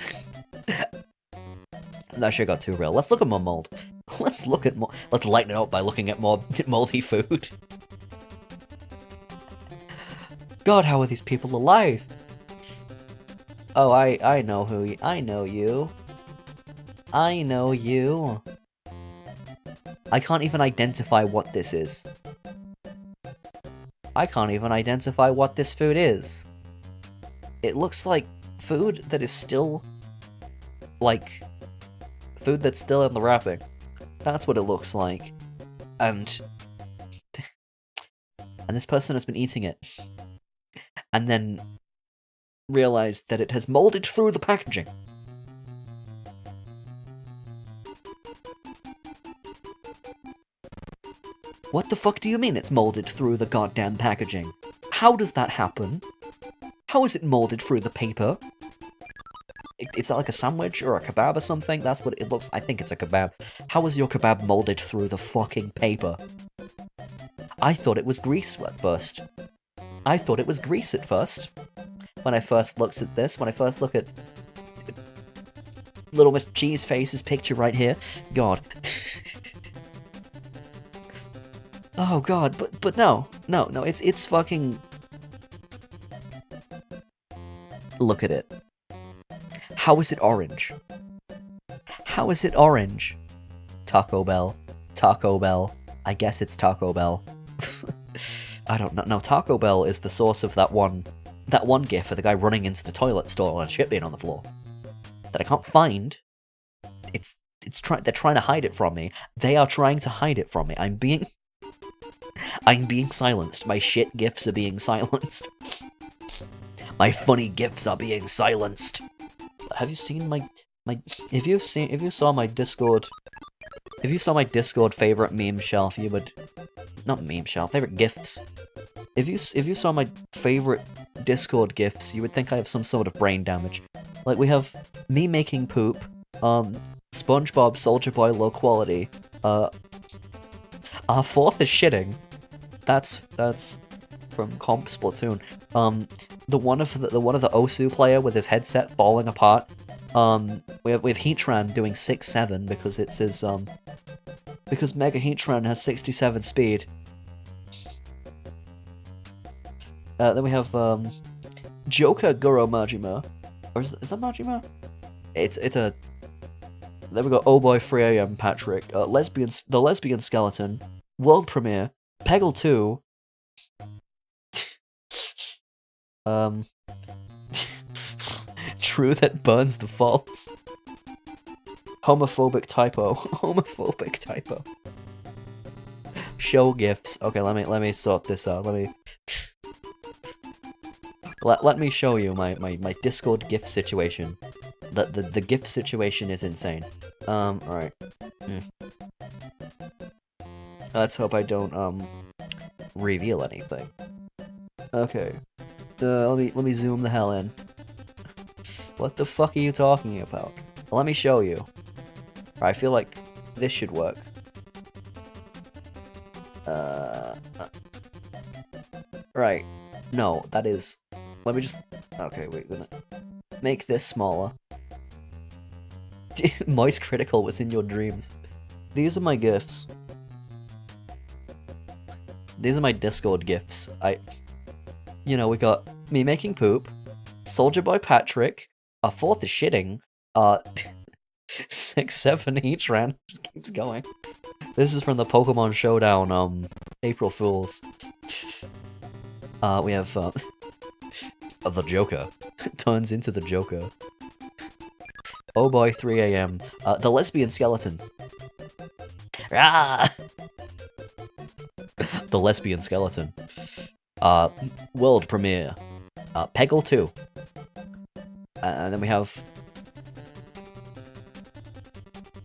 That shit got too real. Let's look at more mold. Let's lighten it up by looking at more moldy food. God, how are these people alive? Oh, I know who I know you. I know you. I can't even identify what this is. I can't even identify what this food is. It looks like food that is still, like, food that's still in the wrapping. That's what it looks like. And this person has been eating it. And then realized that it has molded through the packaging. What the fuck do you mean it's molded through the goddamn packaging? How does that happen? How is it molded through the paper? Is that like a sandwich or a kebab or something? That's what it looks. I think it's a kebab. How is your kebab molded through the fucking paper? I thought it was grease at first. I thought it was grease at first. When I first looked at this, when I first look at Little Miss Cheeseface's picture right here. God. Oh god, but no. No, it's fucking... Look at it. How is it orange? How is it orange? Taco Bell. Taco Bell. I guess it's Taco Bell. I don't know. No, Taco Bell is the source of that one gif of the guy running into the toilet stall and shit being on the floor. That I can't find. They're trying to hide it from me. They are trying to hide it from me. I'm being silenced. My shit gifs are being silenced. My funny gifs are being silenced. Have you seen my if you saw my Discord favorite meme shelf, you would not meme shelf, favorite gifs. If you saw my favorite Discord gifs, you would think I have some sort of brain damage. Like, we have me making poop, SpongeBob Soldier Boy low quality, our fourth is shitting. That's from Comp Splatoon. The one of the Osu player with his headset falling apart. We have Heatran doing 6-7 because it's his because Mega Heatran has 67 speed. Then we have Joker Guro Majima. Or is that Majima? It's a... There we go, Oh Boy 3am Patrick. The Lesbian Skeleton. World Premiere. Peggle 2. True that burns the faults. Homophobic typo. Homophobic typo. Show gifs. Okay, let me sort this out. Let me show you my Discord GIF situation. The GIF situation is insane. Alright. Let's hope I don't reveal anything. Okay. Let me zoom the hell in. What the fuck are you talking about? Let me show you. I feel like this should work. Right. No, that is... Let me just... Okay, wait, gonna make this smaller. Moist Critical was in your dreams. These are my GIFs. These are my Discord GIFs. You know, we got me making poop, Soldier Boy Patrick, our fourth is shitting, 6-7 Heatran, just keeps going. This is from the Pokemon Showdown, April Fools. We have, the Joker. Turns into the Joker. Oh boy, 3am. The Lesbian Skeleton. Ah! The Lesbian Skeleton. World Premiere. Peggle 2. And then we have...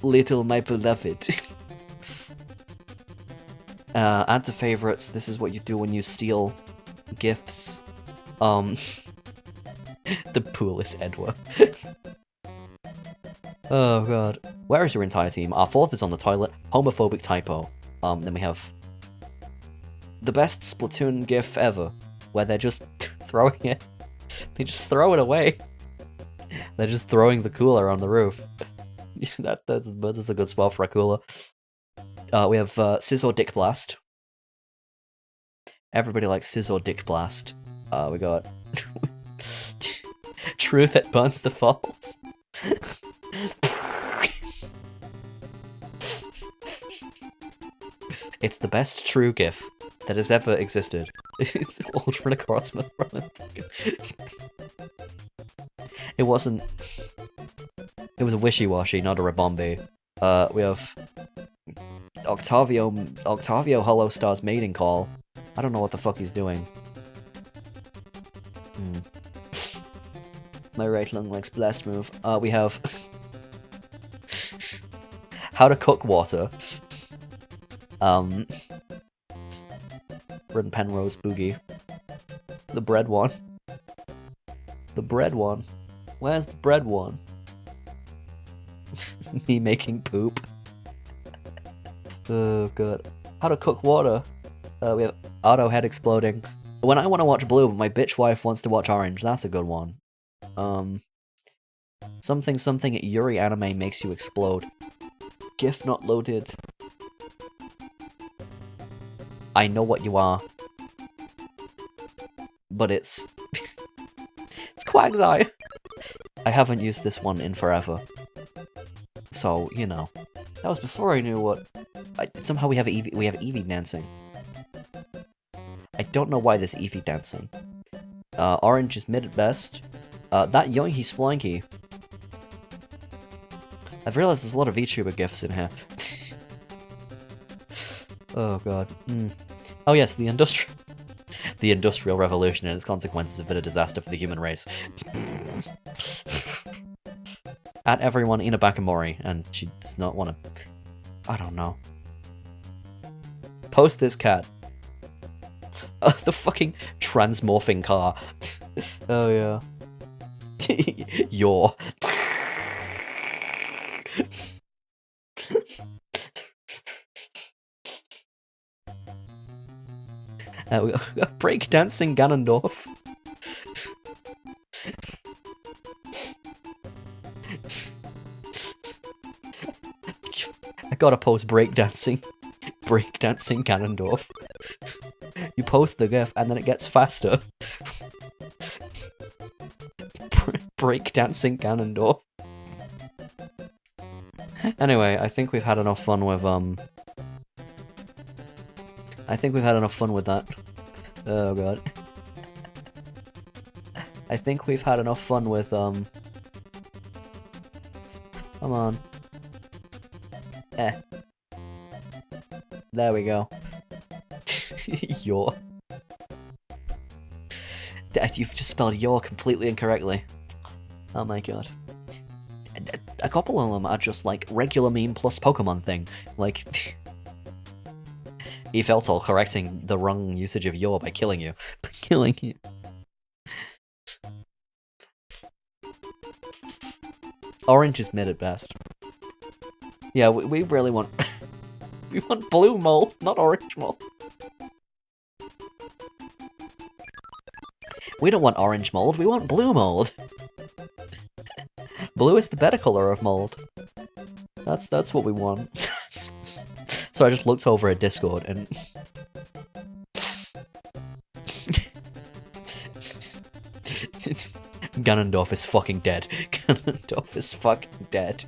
Little My Beloved. Add to favorites. This is what you do when you steal gifts. The pool is Edward. Oh god. Where is your entire team? Our fourth is on the toilet. Homophobic typo. Then we have the best Splatoon gif ever, where they're just throwing it. They just throw it away. They're just throwing the cooler on the roof. That's a good spot for a cooler. We have Scissor Dick Blast. Everybody likes Scissor Dick Blast. We got Truth that burns the faults. It's the best true GIF that has ever existed. It's Ultra Necrosma from it. It wasn't... It was a wishy-washy, not a Rabombi. We have... Octavio Hollow Star's mating call. I don't know what the fuck he's doing. My right lung likes blast move. We have... How to cook water. Red Penrose Boogie. The bread one. The bread one. Where's the bread one? Me making poop. Oh god. How to cook water. We have Auto Head exploding. When I want to watch blue, but my bitch wife wants to watch orange. That's a good one. Something Yuri anime makes you explode. GIF not loaded. I know what you are. but it's it's Quagsire. I haven't used this one in forever, so you know, that was before I knew what. Somehow we have Eevee dancing. I don't know why there's Eevee dancing. Orange is mid at best. That Yoinky Sploinky. I've realized there's a lot of VTuber gifs in here. Oh god. Oh yes, the Industrial Revolution and its consequences have been a disaster for the human race. At everyone Ina Bakamori, and she does not want to... I don't know. Post this cat. The fucking transmorphing car. Oh yeah. Yaw. We got breakdancing Ganondorf. I gotta post breakdancing Ganondorf. You post the GIF and then it gets faster. Breakdancing Ganondorf. Anyway, I think we've had enough fun with that. Oh god. I think we've had enough fun with come on. There we go. Yaw. You've just spelled yaw completely incorrectly. Oh my god. A couple of them are just like regular meme plus Pokemon thing. Like, Efeltal correcting the wrong usage of yaw by killing you. Killing you. Orange is mid at best. Yeah, we really want... we want blue mold, not orange mold. We don't want orange mold, we want blue mold. Blue is the better color of mold. That's what we want. So I just looked over at Discord and... Ganondorf is fucking dead. Ganondorf is fucking dead.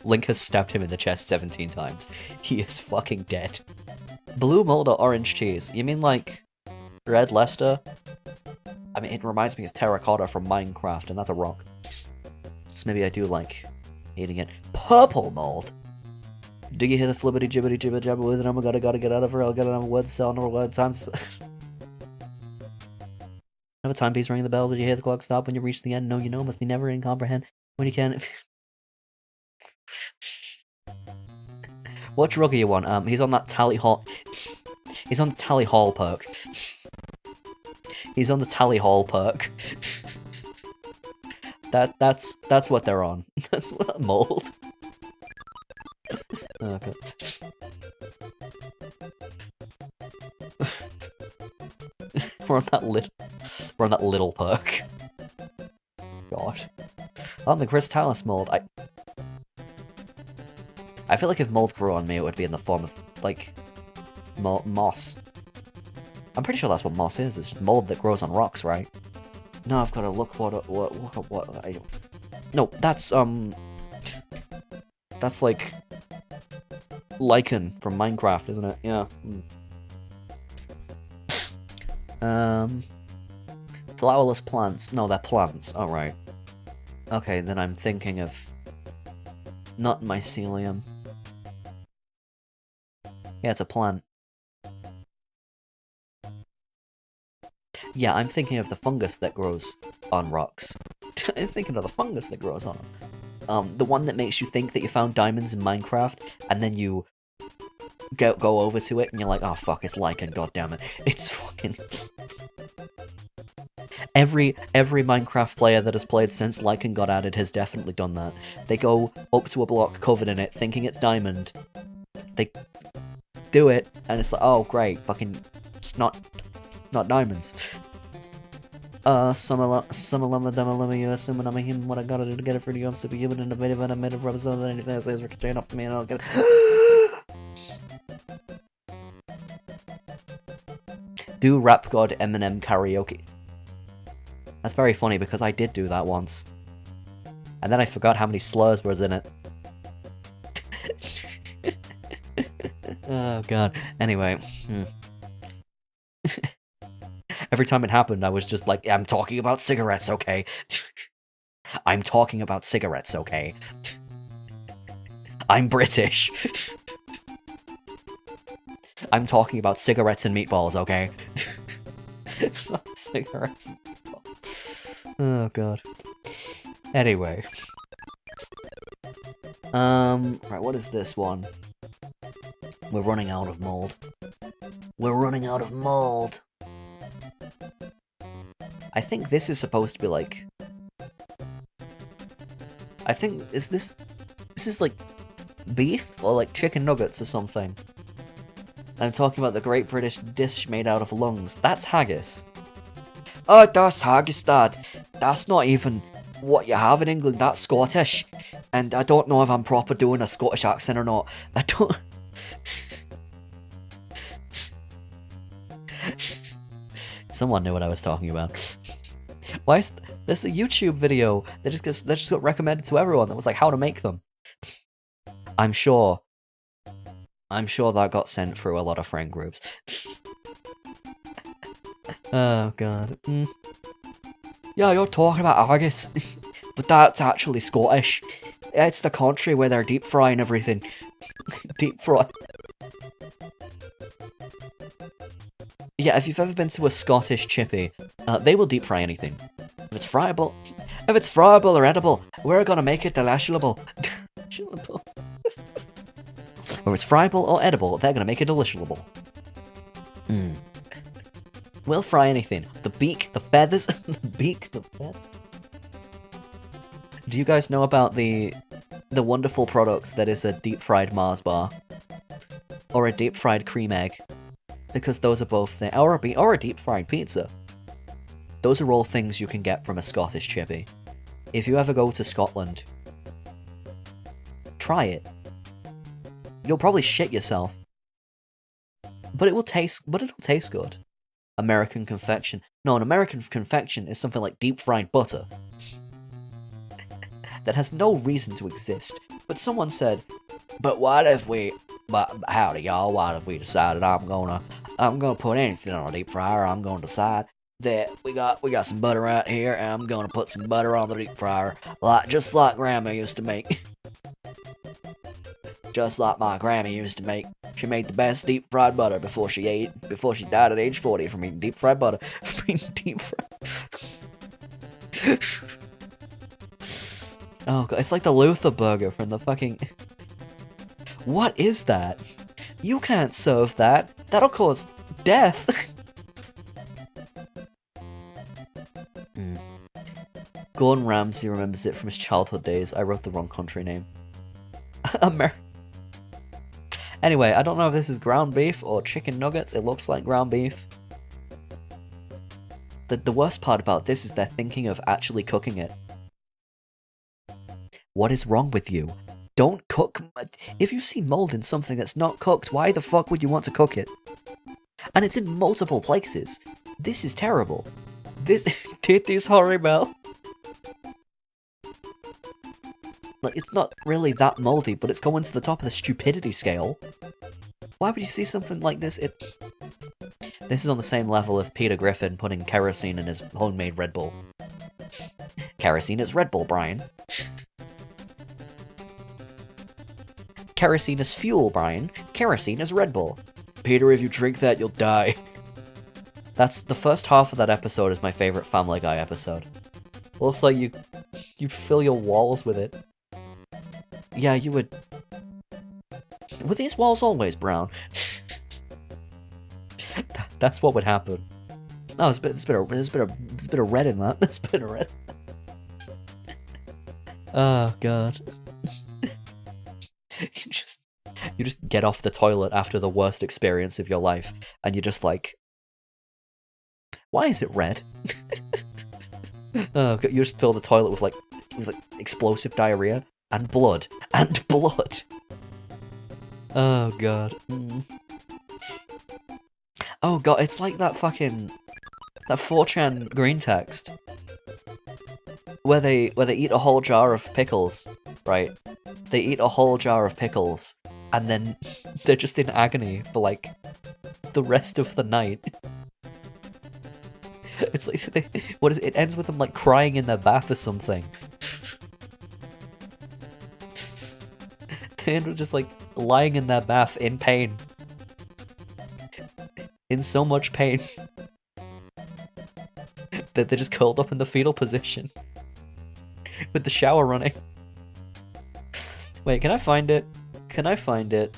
Link has stabbed him in the chest 17 times. He is fucking dead. Blue mold or orange cheese? You mean like red Lester? I mean, it reminds me of terracotta from Minecraft, and that's a rock. So maybe I do like eating it. Purple mold? Do you hear the flibbity jibbity jibber jabber with it? Oh my god, I gotta get out of her. I'll get another word, sell another word. Times. Another timepiece ringing the bell. Did you hear the clock stop when you reach the end? No, you know, must be never in comprehend when you can. What drug are you on? He's on that Tally Hall. He's on the Tally Hall perk. He's on the Tally Hall perk. That's what they're on. That's what mold. Okay. We're on that little perk. God. On the Chris Talus mold, I feel like if mold grew on me, it would be in the form of, like, moss. I'm pretty sure that's what moss is. It's just mold that grows on rocks, right? No, I've got to look what I... No, that's like... lichen from Minecraft, isn't it? Yeah. Flowerless plants. No, they're plants. Alright. Okay, then I'm thinking of... not mycelium. Yeah, it's a plant. Yeah, I'm thinking of the fungus that grows on rocks. I'm thinking of the fungus that grows on them. The one that makes you think that you found diamonds in Minecraft, and then you go over to it, and you're like, oh fuck, it's lichen, goddammit. It's fucking... Every Minecraft player that has played since lichen got added has definitely done that. They go up to a block covered in it, thinking it's diamond. They do it, and it's like, oh great, fucking, it's not diamonds. Some alum, you assume I'm him, what I gotta do to get it for you, I'm superhuman, innovative, and I made a rubber so that anything I say is return off to me, and I'll get it. Do Rap God Eminem karaoke. That's very funny because I did do that once. And then I forgot how many slurs was in it. Oh god. Anyway. Every time it happened, I was just like, I'm talking about cigarettes, okay? I'm talking about cigarettes, okay? I'm British. I'm talking about cigarettes and meatballs, okay? Cigarettes and meatballs. Oh god. Anyway. Right, what is this one? We're running out of mold. We're running out of mold! I think this is supposed to be like... I think, is this... This is like beef? Or like chicken nuggets or something? I'm talking about the great British dish made out of lungs. That's haggis. Oh, that's haggis, Dad. That's not even what you have in England. That's Scottish. And I don't know if I'm proper doing a Scottish accent or not. I don't... Someone knew what I was talking about. Why is there's a YouTube video that just got recommended to everyone that was like how to make them. I'm sure that got sent through a lot of friend groups. Oh god. Yeah, you're talking about haggis, but that's actually Scottish. It's the country where they're deep frying everything. Deep fry. Yeah, if you've ever been to a Scottish chippy, they will deep fry anything. If it's friable or edible, we're gonna make it delishable. Whether it's friable or edible, they're gonna make it delishable. We'll fry anything. The beak, the feathers, the beak, the feathers. Do you guys know about the wonderful products that is a deep fried Mars bar? Or a deep fried cream egg? Because those are both things, or a deep fried pizza. Those are all things you can get from a Scottish chippy. If you ever go to Scotland, try it. You'll probably shit yourself. But it'll taste good. American confection. No, an American confection is something like deep fried butter. That has no reason to exist. But someone said, but howdy y'all, what if we decided I'm gonna put anything on a deep fryer? I'm gonna decide that we got some butter out here, and I'm gonna put some butter on the deep fryer, just like Grandma used to make. Just like my Grandma used to make. She made the best deep fried butter before she died at age 40 from eating deep fried butter. Oh god, it's like the Luther burger from the fucking... What is that? You can't serve that. That'll cause death. Gordon Ramsay remembers it from his childhood days. I wrote the wrong country name. Anyway, I don't know if this is ground beef or chicken nuggets. It looks like ground beef. The worst part about this is they're thinking of actually cooking it. What is wrong with you? Don't cook. If you see mold in something that's not cooked, why the fuck would you want to cook it? And it's in multiple places. This is terrible. This is horrible. Like, it's not really that moldy, but it's going to the top of the stupidity scale. Why would you see something like this? This is on the same level of Peter Griffin putting kerosene in his homemade Red Bull. Kerosene is Red Bull, Brian. Kerosene is fuel, Brian. Kerosene is Red Bull. Peter, if you drink that, you'll die. That's the first half of that episode is my favorite Family Guy episode. Looks like you'd fill your walls with it. Yeah, you would. Were these walls always brown? That's what would happen. No, there's a bit of red in that. There's a bit of red. Oh god. You just get off the toilet after the worst experience of your life, and you're just like, why is it red? Oh, you just fill the toilet with like explosive diarrhea and blood and blood. Oh god. Oh god, it's like that fucking... that 4chan green text. Where they eat a whole jar of pickles, right? They eat a whole jar of pickles, and then they're just in agony for, like, the rest of the night. It's like, it ends with them, like, crying in their bath or something. They end up just, like, lying in their bath in pain. In so much pain. That they're just curled up in the fetal position. With the shower running. Wait, can I find it? Can I find it?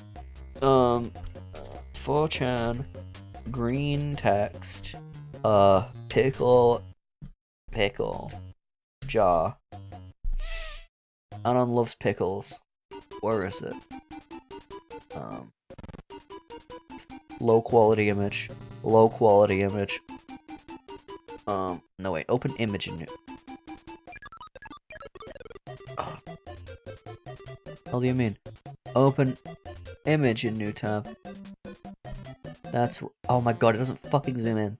4chan green text. Pickle jar. Anon loves pickles. Where is it? Low quality image. Low quality image. No wait, open image in new. What do you mean? Open image in new tab. That's... oh my god, it doesn't fucking zoom in.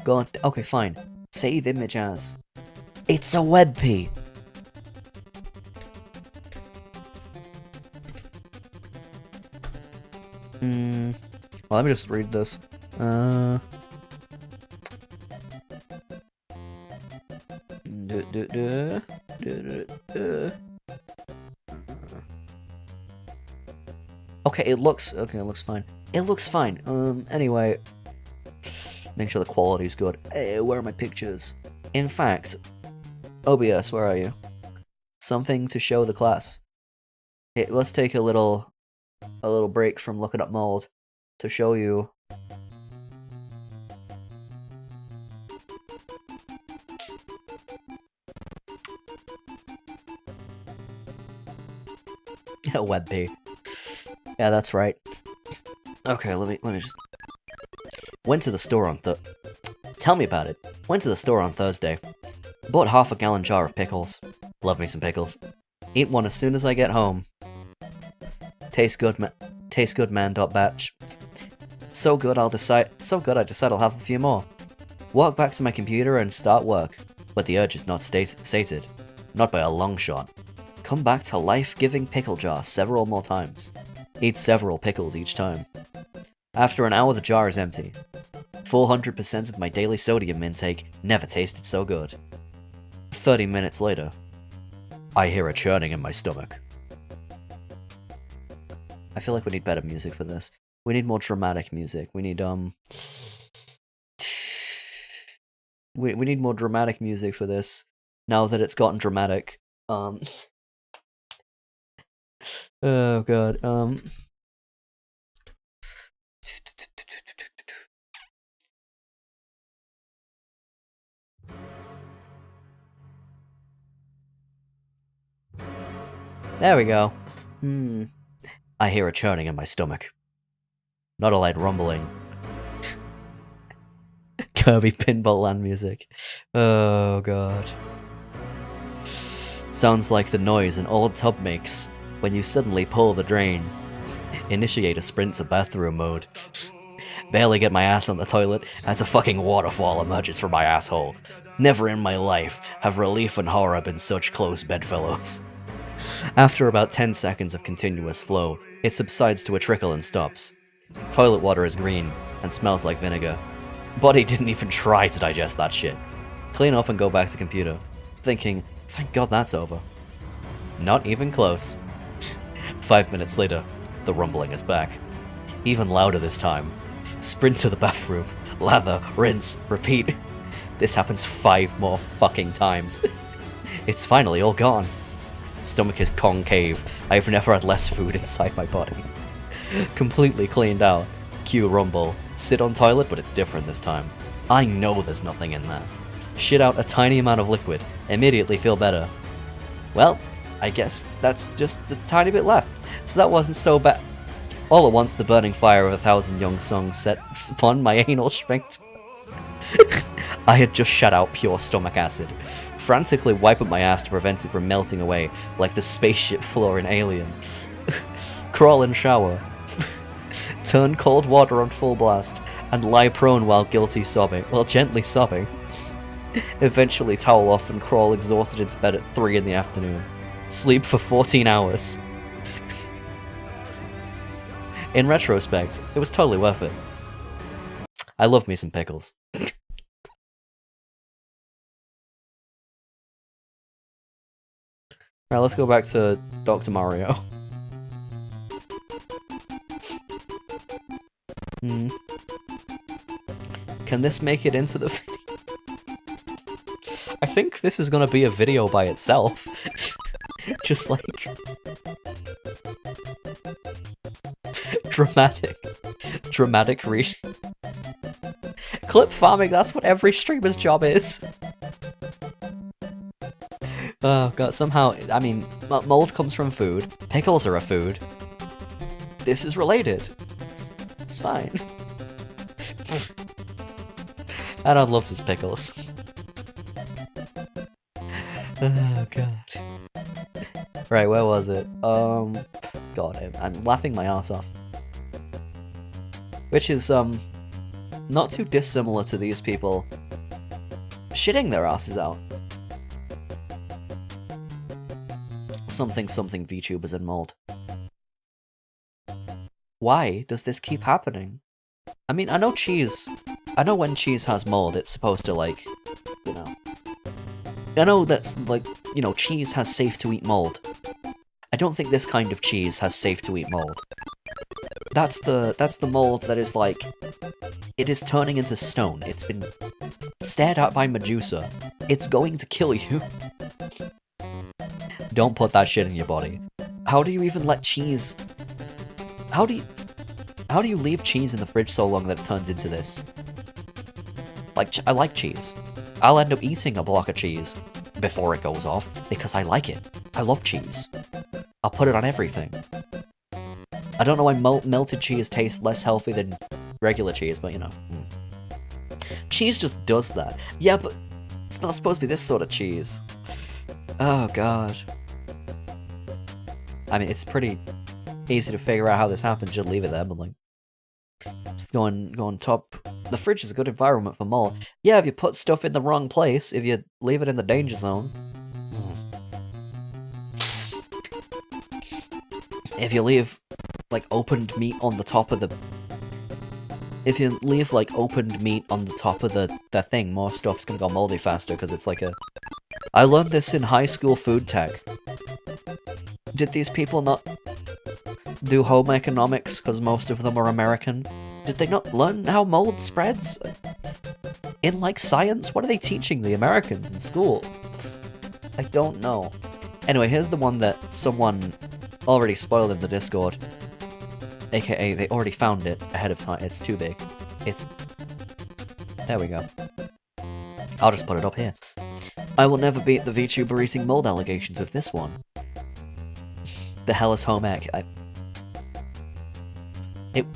Go on... okay, fine. Save image as. It's a WebP! Well, let me just read this. Okay, it looks fine. It looks fine. Anyway, make sure the quality's good. Hey, where are my pictures? In fact, OBS, where are you? Something to show the class. Hey, let's take a little break from looking up mold to show you. WebP. Yeah, that's right. Okay, let me just... went to the store on tell me about it. Went to the store on Thursday. Bought half a gallon jar of pickles. Love me some pickles. Eat one as soon as I get home. Taste good, man. Batch. So good I decide I'll have a few more. Walk back to my computer and start work. But the urge is not sated. Not by a long shot. Come back to life-giving pickle jar several more times. Eat several pickles each time. After an hour the jar is empty. 400% of my daily sodium intake never tasted so good. 30 minutes later, I hear a churning in my stomach. I feel like we need better music for this. We need more dramatic music. We need, we need more dramatic music for this, now that it's gotten dramatic. Oh god, there we go. I hear a churning in my stomach. Not a light rumbling. Kirby Pinball Land music. Oh god. Sounds like the noise an old tub makes when you suddenly pull the drain. Initiate a sprint to bathroom mode. Barely get my ass on the toilet as a fucking waterfall emerges from my asshole. Never in my life have relief and horror been such close bedfellows. After about 10 seconds of continuous flow, it subsides to a trickle and stops. Toilet water is green and smells like vinegar. Body didn't even try to digest that shit. Clean up and go back to computer, thinking, thank god that's over. Not even close. 5 minutes later, the rumbling is back. Even louder this time. Sprint to the bathroom, lather, rinse, repeat. This happens 5 more fucking times. It's finally all gone. Stomach is concave. I've never had less food inside my body. Completely cleaned out. Cue rumble. Sit on toilet, but it's different this time. I know there's nothing in there. Shit out a tiny amount of liquid. Immediately feel better. Well, I guess that's just a tiny bit left. So that wasn't so bad. All at once, the burning fire of 1,000 young songs set upon my anal sphincter. I had just shut out pure stomach acid. Frantically wipe up my ass to prevent it from melting away like the spaceship floor in Alien. Crawl and shower. Turn cold water on full blast. and lie prone while gently sobbing. Eventually towel off and crawl exhausted into bed at 3 in the afternoon. Sleep for 14 hours. In retrospect, it was totally worth it. I love me some pickles. Alright, let's go back to Dr. Mario. Can this make it into the video? I think this is gonna be a video by itself. Just like... Dramatic reading. Clip farming, that's what every streamer's job is. Oh god, somehow, I mean, mold comes from food. Pickles are a food. This is related. It's fine. Adam loves his pickles. Oh god. Right, where was it? God, I'm laughing my ass off. Which is, not too dissimilar to these people shitting their asses out. Something VTubers and mold. Why does this keep happening? I mean, I know when cheese has mold, it's supposed to, like, you know... I know that's, like, you know, cheese has safe-to-eat mold. I don't think this kind of cheese has safe-to-eat mold. That's the mold that is, like... It is turning into stone. It's been stared at by Medusa. It's going to kill you. Don't put that shit in your body. How do you even let cheese... How do you leave cheese in the fridge so long that it turns into this? Like, I like cheese. I'll end up eating a block of cheese before it goes off, because I like it. I love cheese. I'll put it on everything. I don't know why melted cheese tastes less healthy than regular cheese, but you know. Cheese just does that. Yeah, but it's not supposed to be this sort of cheese. Oh god. I mean, it's pretty easy to figure out how this happens, just leave it there, but like... Just going top... The fridge is a good environment for mold. Yeah, if you put stuff in the wrong place, if you leave it in the danger zone. If you leave, like, opened meat on the top of the... If you leave, like, opened meat on the top of the thing, more stuff's gonna go moldy faster, because it's like a... I learned this in high school food tech. Did these people not do home economics, because most of them are American? Did they not learn how mold spreads? In, like, science? What are they teaching the Americans in school? I don't know. Anyway, here's the one that someone already spoiled in the Discord. AKA, they already found it ahead of time. It's too big. It's... There we go. I'll just put it up here. I will never beat the VTuber eating mold allegations with this one. The hell is home ec?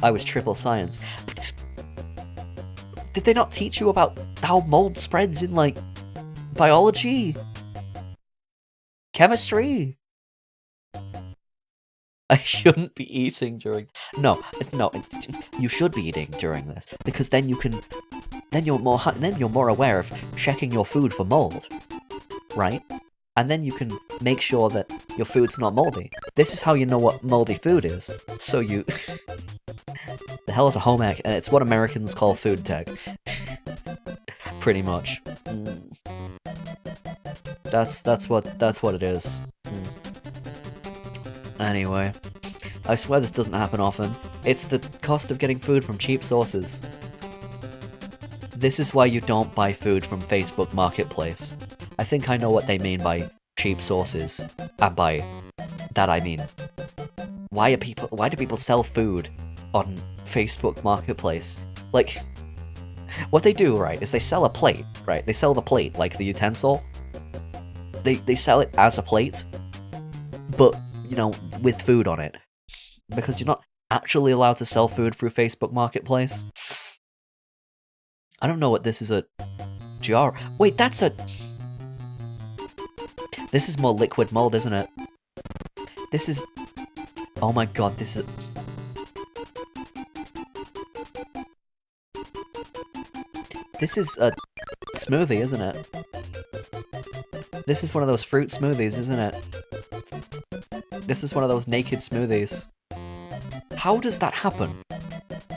I was triple science. Did they not teach you about how mold spreads in, like, biology? Chemistry? I shouldn't be eating during... No, you should be eating during this, because then you can... Then you're more aware of checking your food for mold, right? And then you can make sure that your food's not moldy. This is how you know what moldy food is. So you... The hell is a home ec? It's what Americans call food tech. Pretty much. That's what it is. Anyway, I swear this doesn't happen often. It's the cost of getting food from cheap sources. This is why you don't buy food from Facebook Marketplace. I think I know what they mean by cheap sources, and by that I mean, why do people sell food on Facebook Marketplace? Like, what they do, right, is they sell a plate, right? They sell the plate, like the utensil. They sell it as a plate, but, you know, with food on it. Because you're not actually allowed to sell food through Facebook Marketplace. I don't know what this is, a jar. Wait, that's a... This is more liquid mold, isn't it? This is... Oh my god, this is... This is a smoothie, isn't it? This is one of those fruit smoothies, isn't it? This is one of those naked smoothies. How does that happen?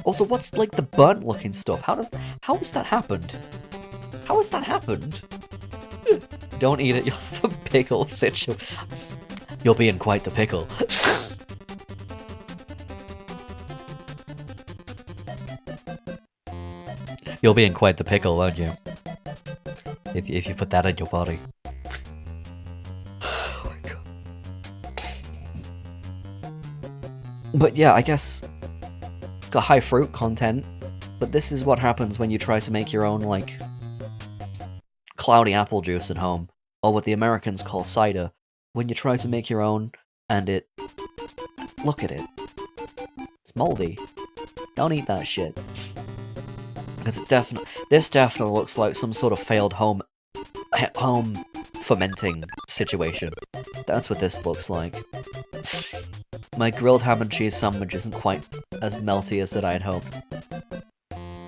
Also, what's like the burnt looking stuff? How has that happened? How has that happened? Don't eat it, you'll have a pickle situation. You'll be in quite the pickle. You'll be in quite the pickle, won't you? If you put that in your body. Oh my god. But yeah, I guess it's got high fruit content, but this is what happens when you try to make your own, like, cloudy apple juice at home, or what the Americans call cider. When you try to make your own, and it... Look at it. It's moldy. Don't eat that shit. Because it's this definitely looks like some sort of failed home fermenting situation. That's what this looks like. My grilled ham and cheese sandwich isn't quite as melty as that I had hoped.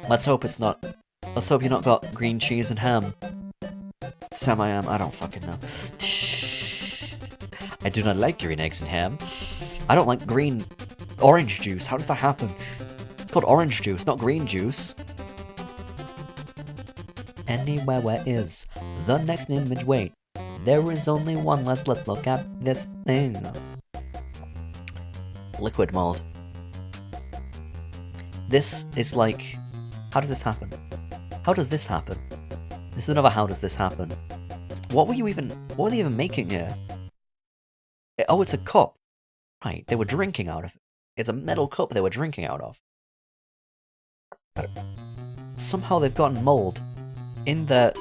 Let's hope it's not. Let's hope you not got green cheese and ham. Semi-ham, I don't fucking know. I do not like green eggs and ham. I don't like green orange juice. How does that happen? It's called orange juice, not green juice. Anywhere, where is the next image? Wait, there is only one. Let's look at this thing. Liquid mold. This is like... How does this happen? How does this happen? This is another how does this happen. What were they even making here? Oh, it's a cup. Right, they were drinking out of it. It's a metal cup they were drinking out of. Somehow they've gotten mold in the...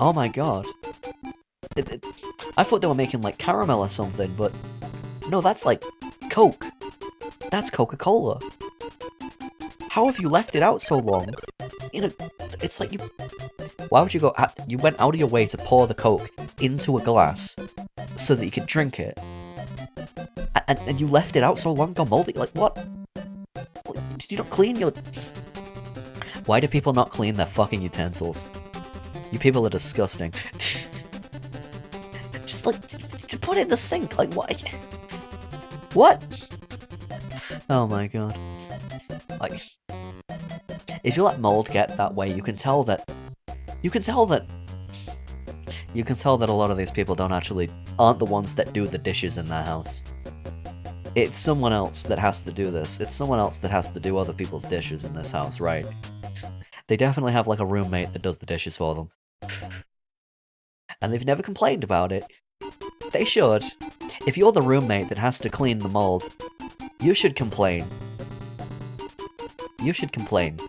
Oh my god. I thought they were making like caramel or something, but... No, that's like Coke. That's Coca-Cola. How have you left it out so long? It's like you... Why would you go... You went out of your way to pour the Coke into a glass so that you could drink it. And you left it out so long, got moldy. Like, what? Did you not clean your... Why do people not clean their fucking utensils? You people are disgusting. Just put it in the sink. Like, what? What? Oh my god. Like, if you let mold get that way, you can tell that a lot of these people aren't the ones that do the dishes in their house. It's someone else that has to do this. It's someone else that has to do other people's dishes in this house, right? They definitely have like a roommate that does the dishes for them. And they've never complained about it. They should. If you're the roommate that has to clean the mold, you should complain. You should complain.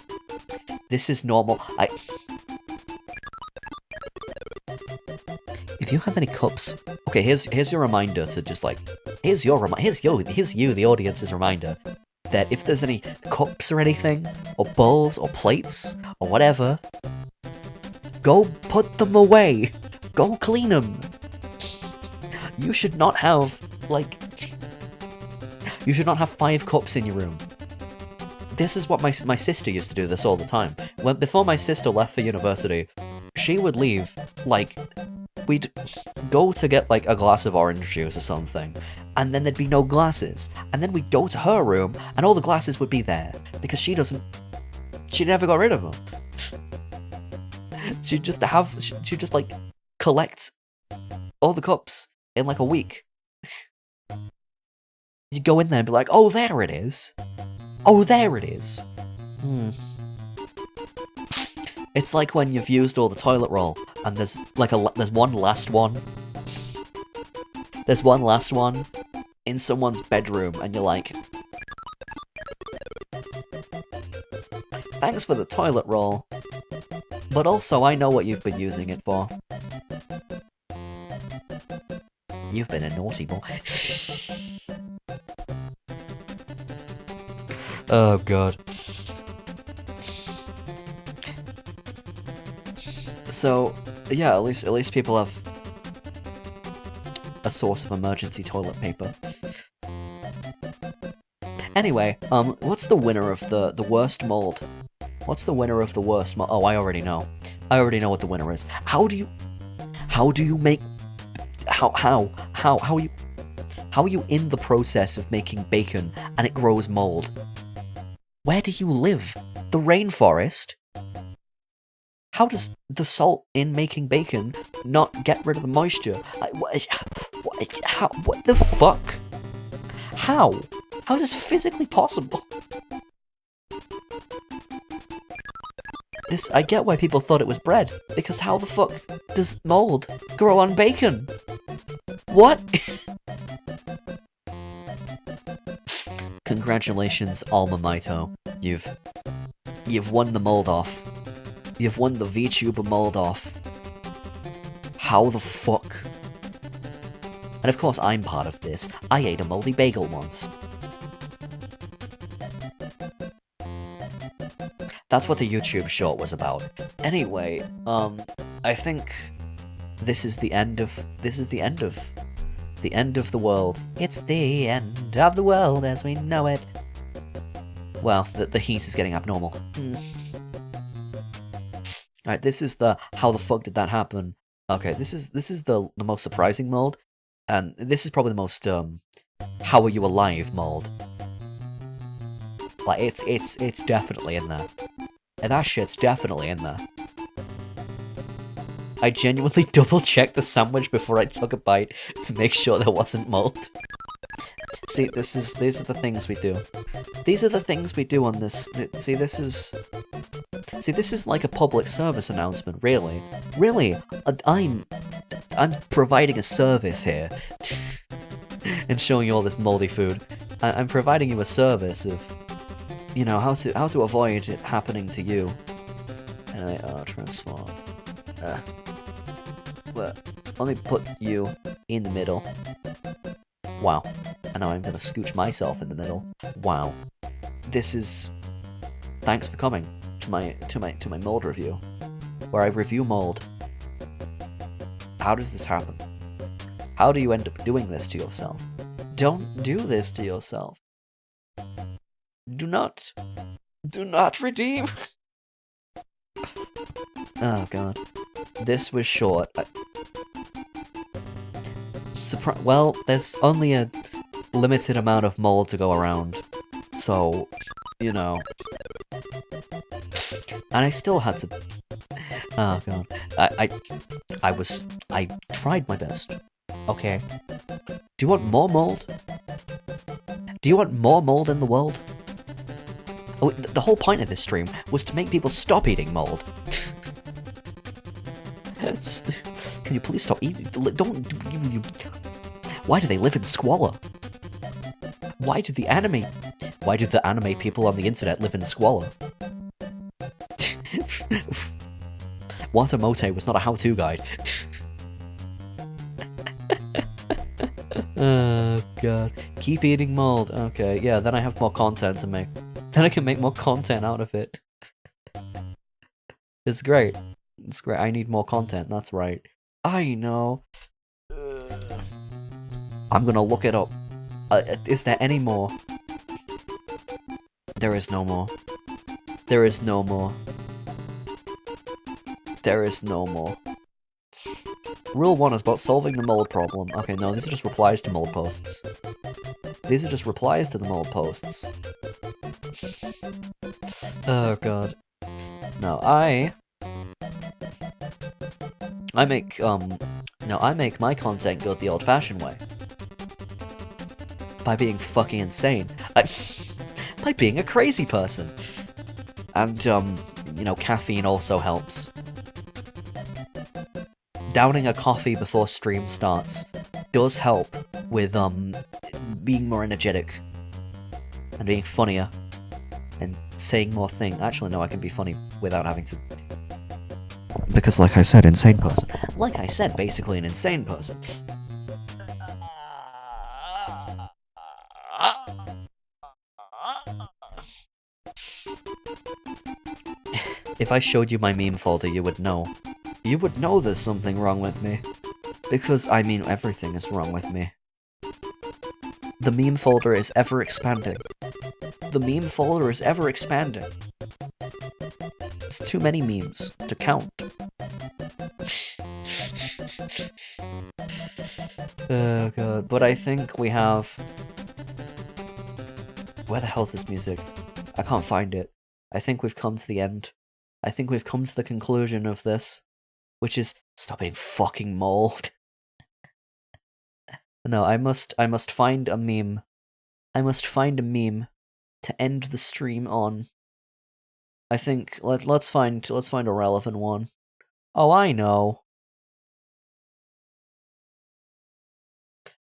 This is normal. If you have any cups... Okay, here's your reminder to just like... Here's you, the audience's reminder, that if there's any cups or anything, or bowls, or plates, or whatever, go put them away. Go clean them. You should not have, like... You should not have 5 cups in your room. This is what my sister used to do this all the time. Before my sister left for university, she would leave, like... We'd go to get, like, a glass of orange juice or something, and then there'd be no glasses. And then we'd go to her room, and all the glasses would be there, because she never got rid of them. She'd just, like, collect all the cups in, like, a week. You'd go in there and be like, oh, there it is. Oh, there it is. It's like when you've used all the toilet roll, and there's one last one. There's one last one in someone's bedroom, and you're like, thanks for the toilet roll, but also I know what you've been using it for. You've been a naughty boy. Oh god. So, yeah, at least people have a source of emergency toilet paper. Anyway, what's the winner of the worst mold? What's the winner of the worst mold? Oh, I already know. I already know what the winner is. How do you make... How are you in the process of making bacon and it grows mold? Where do you live? The rainforest? How does the salt in making bacon not get rid of the moisture? What the fuck? How? How is this physically possible? I get why people thought it was bread, because how the fuck does mold grow on bacon? What? Congratulations, Alma Maito. You've won the mold off. You've won the VTuber mold off. How the fuck? And of course I'm part of this. I ate a moldy bagel once. That's what the YouTube short was about. Anyway, I think this is the end of the end of the world. It's the end of the world as we know it. Well, the heat is getting abnormal. Alright, this is the how the fuck did that happen? Okay, this is the most surprising mold, and this is probably the most how are you alive mold. Like it's definitely in there. And that shit's definitely in there. I genuinely double-checked the sandwich before I took a bite to make sure there wasn't mold. See, these are the things we do. These are the things we do on this. See, this is like a public service announcement, really. Really, I'm providing a service here. And showing you all this moldy food. I'm providing you a service of, you know, how to avoid it happening to you. Anyway, transform. Let me put you in the middle. Wow. And now I'm gonna scooch myself in the middle. Wow. This is... Thanks for coming to my mold review, where I review mold. How does this happen? How do you end up doing this to yourself? Don't do this to yourself. Do not redeem. Oh god. This was short. Well, there's only a limited amount of mold to go around, so, you know. And I still had to... Oh god. I tried my best. Okay. Do you want more mold? Do you want more mold in the world? Oh, the whole point of this stream was to make people stop eating mold. Can you please stop eating? Don't... Why do they live in squalor? Why do the anime people on the internet live in squalor? Watamote was not a how-to guide. Oh god. Keep eating mold. Okay, yeah, then I have more content to make. Then I can make more content out of it. It's great. It's great. I need more content, that's right. I know. I'm gonna look it up. Is there any more? There is no more. There is no more. There is no more. Rule 1 is about solving the mold problem. Okay, no, these are just replies to mold posts. These are just replies to the mold posts. Oh god. No, I make my content go the old-fashioned way. By being fucking insane. By being a crazy person. And, you know, caffeine also helps. Downing a coffee before stream starts does help with, being more energetic. And being funnier. And saying more things. Actually, no, I can be funny without having to... Because, like I said, insane person. Like I said, basically an insane person. If I showed you my meme folder, you would know. You would know there's something wrong with me. Because, I mean, everything is wrong with me. The meme folder is ever expanding. The meme folder is ever expanding. too many memes to count. Oh god, but I think we have... Where the hell's this music? I can't find it. I think we've come to the end. I think we've come to the conclusion of this, which is stop being fucking mold. No, I must find a meme. I must find a meme to end the stream on. I think let's find a relevant one. Oh, I know.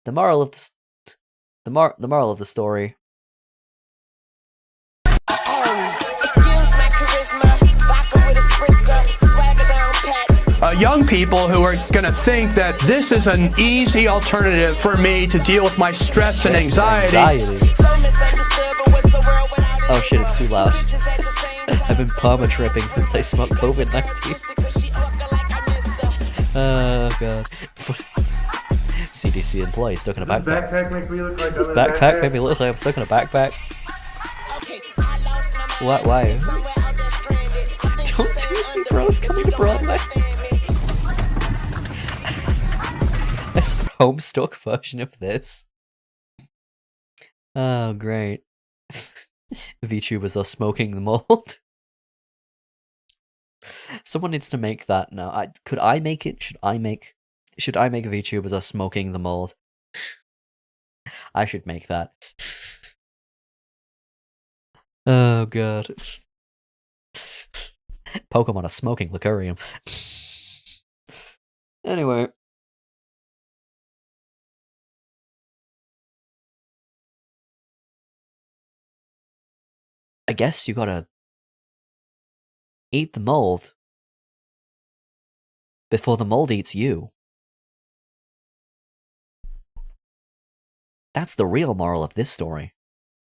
The moral of the moral of the story. Young people who are gonna think that this is an easy alternative for me to deal with my stress and anxiety. Oh shit, it's too loud. I've been perma-tripping since I smoked COVID-19. Oh god. CDC employee stuck in a backpack. Does this backpack make me look like I'm stuck in a backpack? What? Why? Don't tease me, bro. It's coming to Broadway. That's a homestuck version of this. Oh, great. VTubers are smoking the mold. Someone needs to make that now. Could I make it? Should I make VTubers are smoking the mold? I should make that. Oh god. Pokemon are smoking Licorium. Anyway. I guess you gotta eat the mold before the mold eats you. That's the real moral of this story.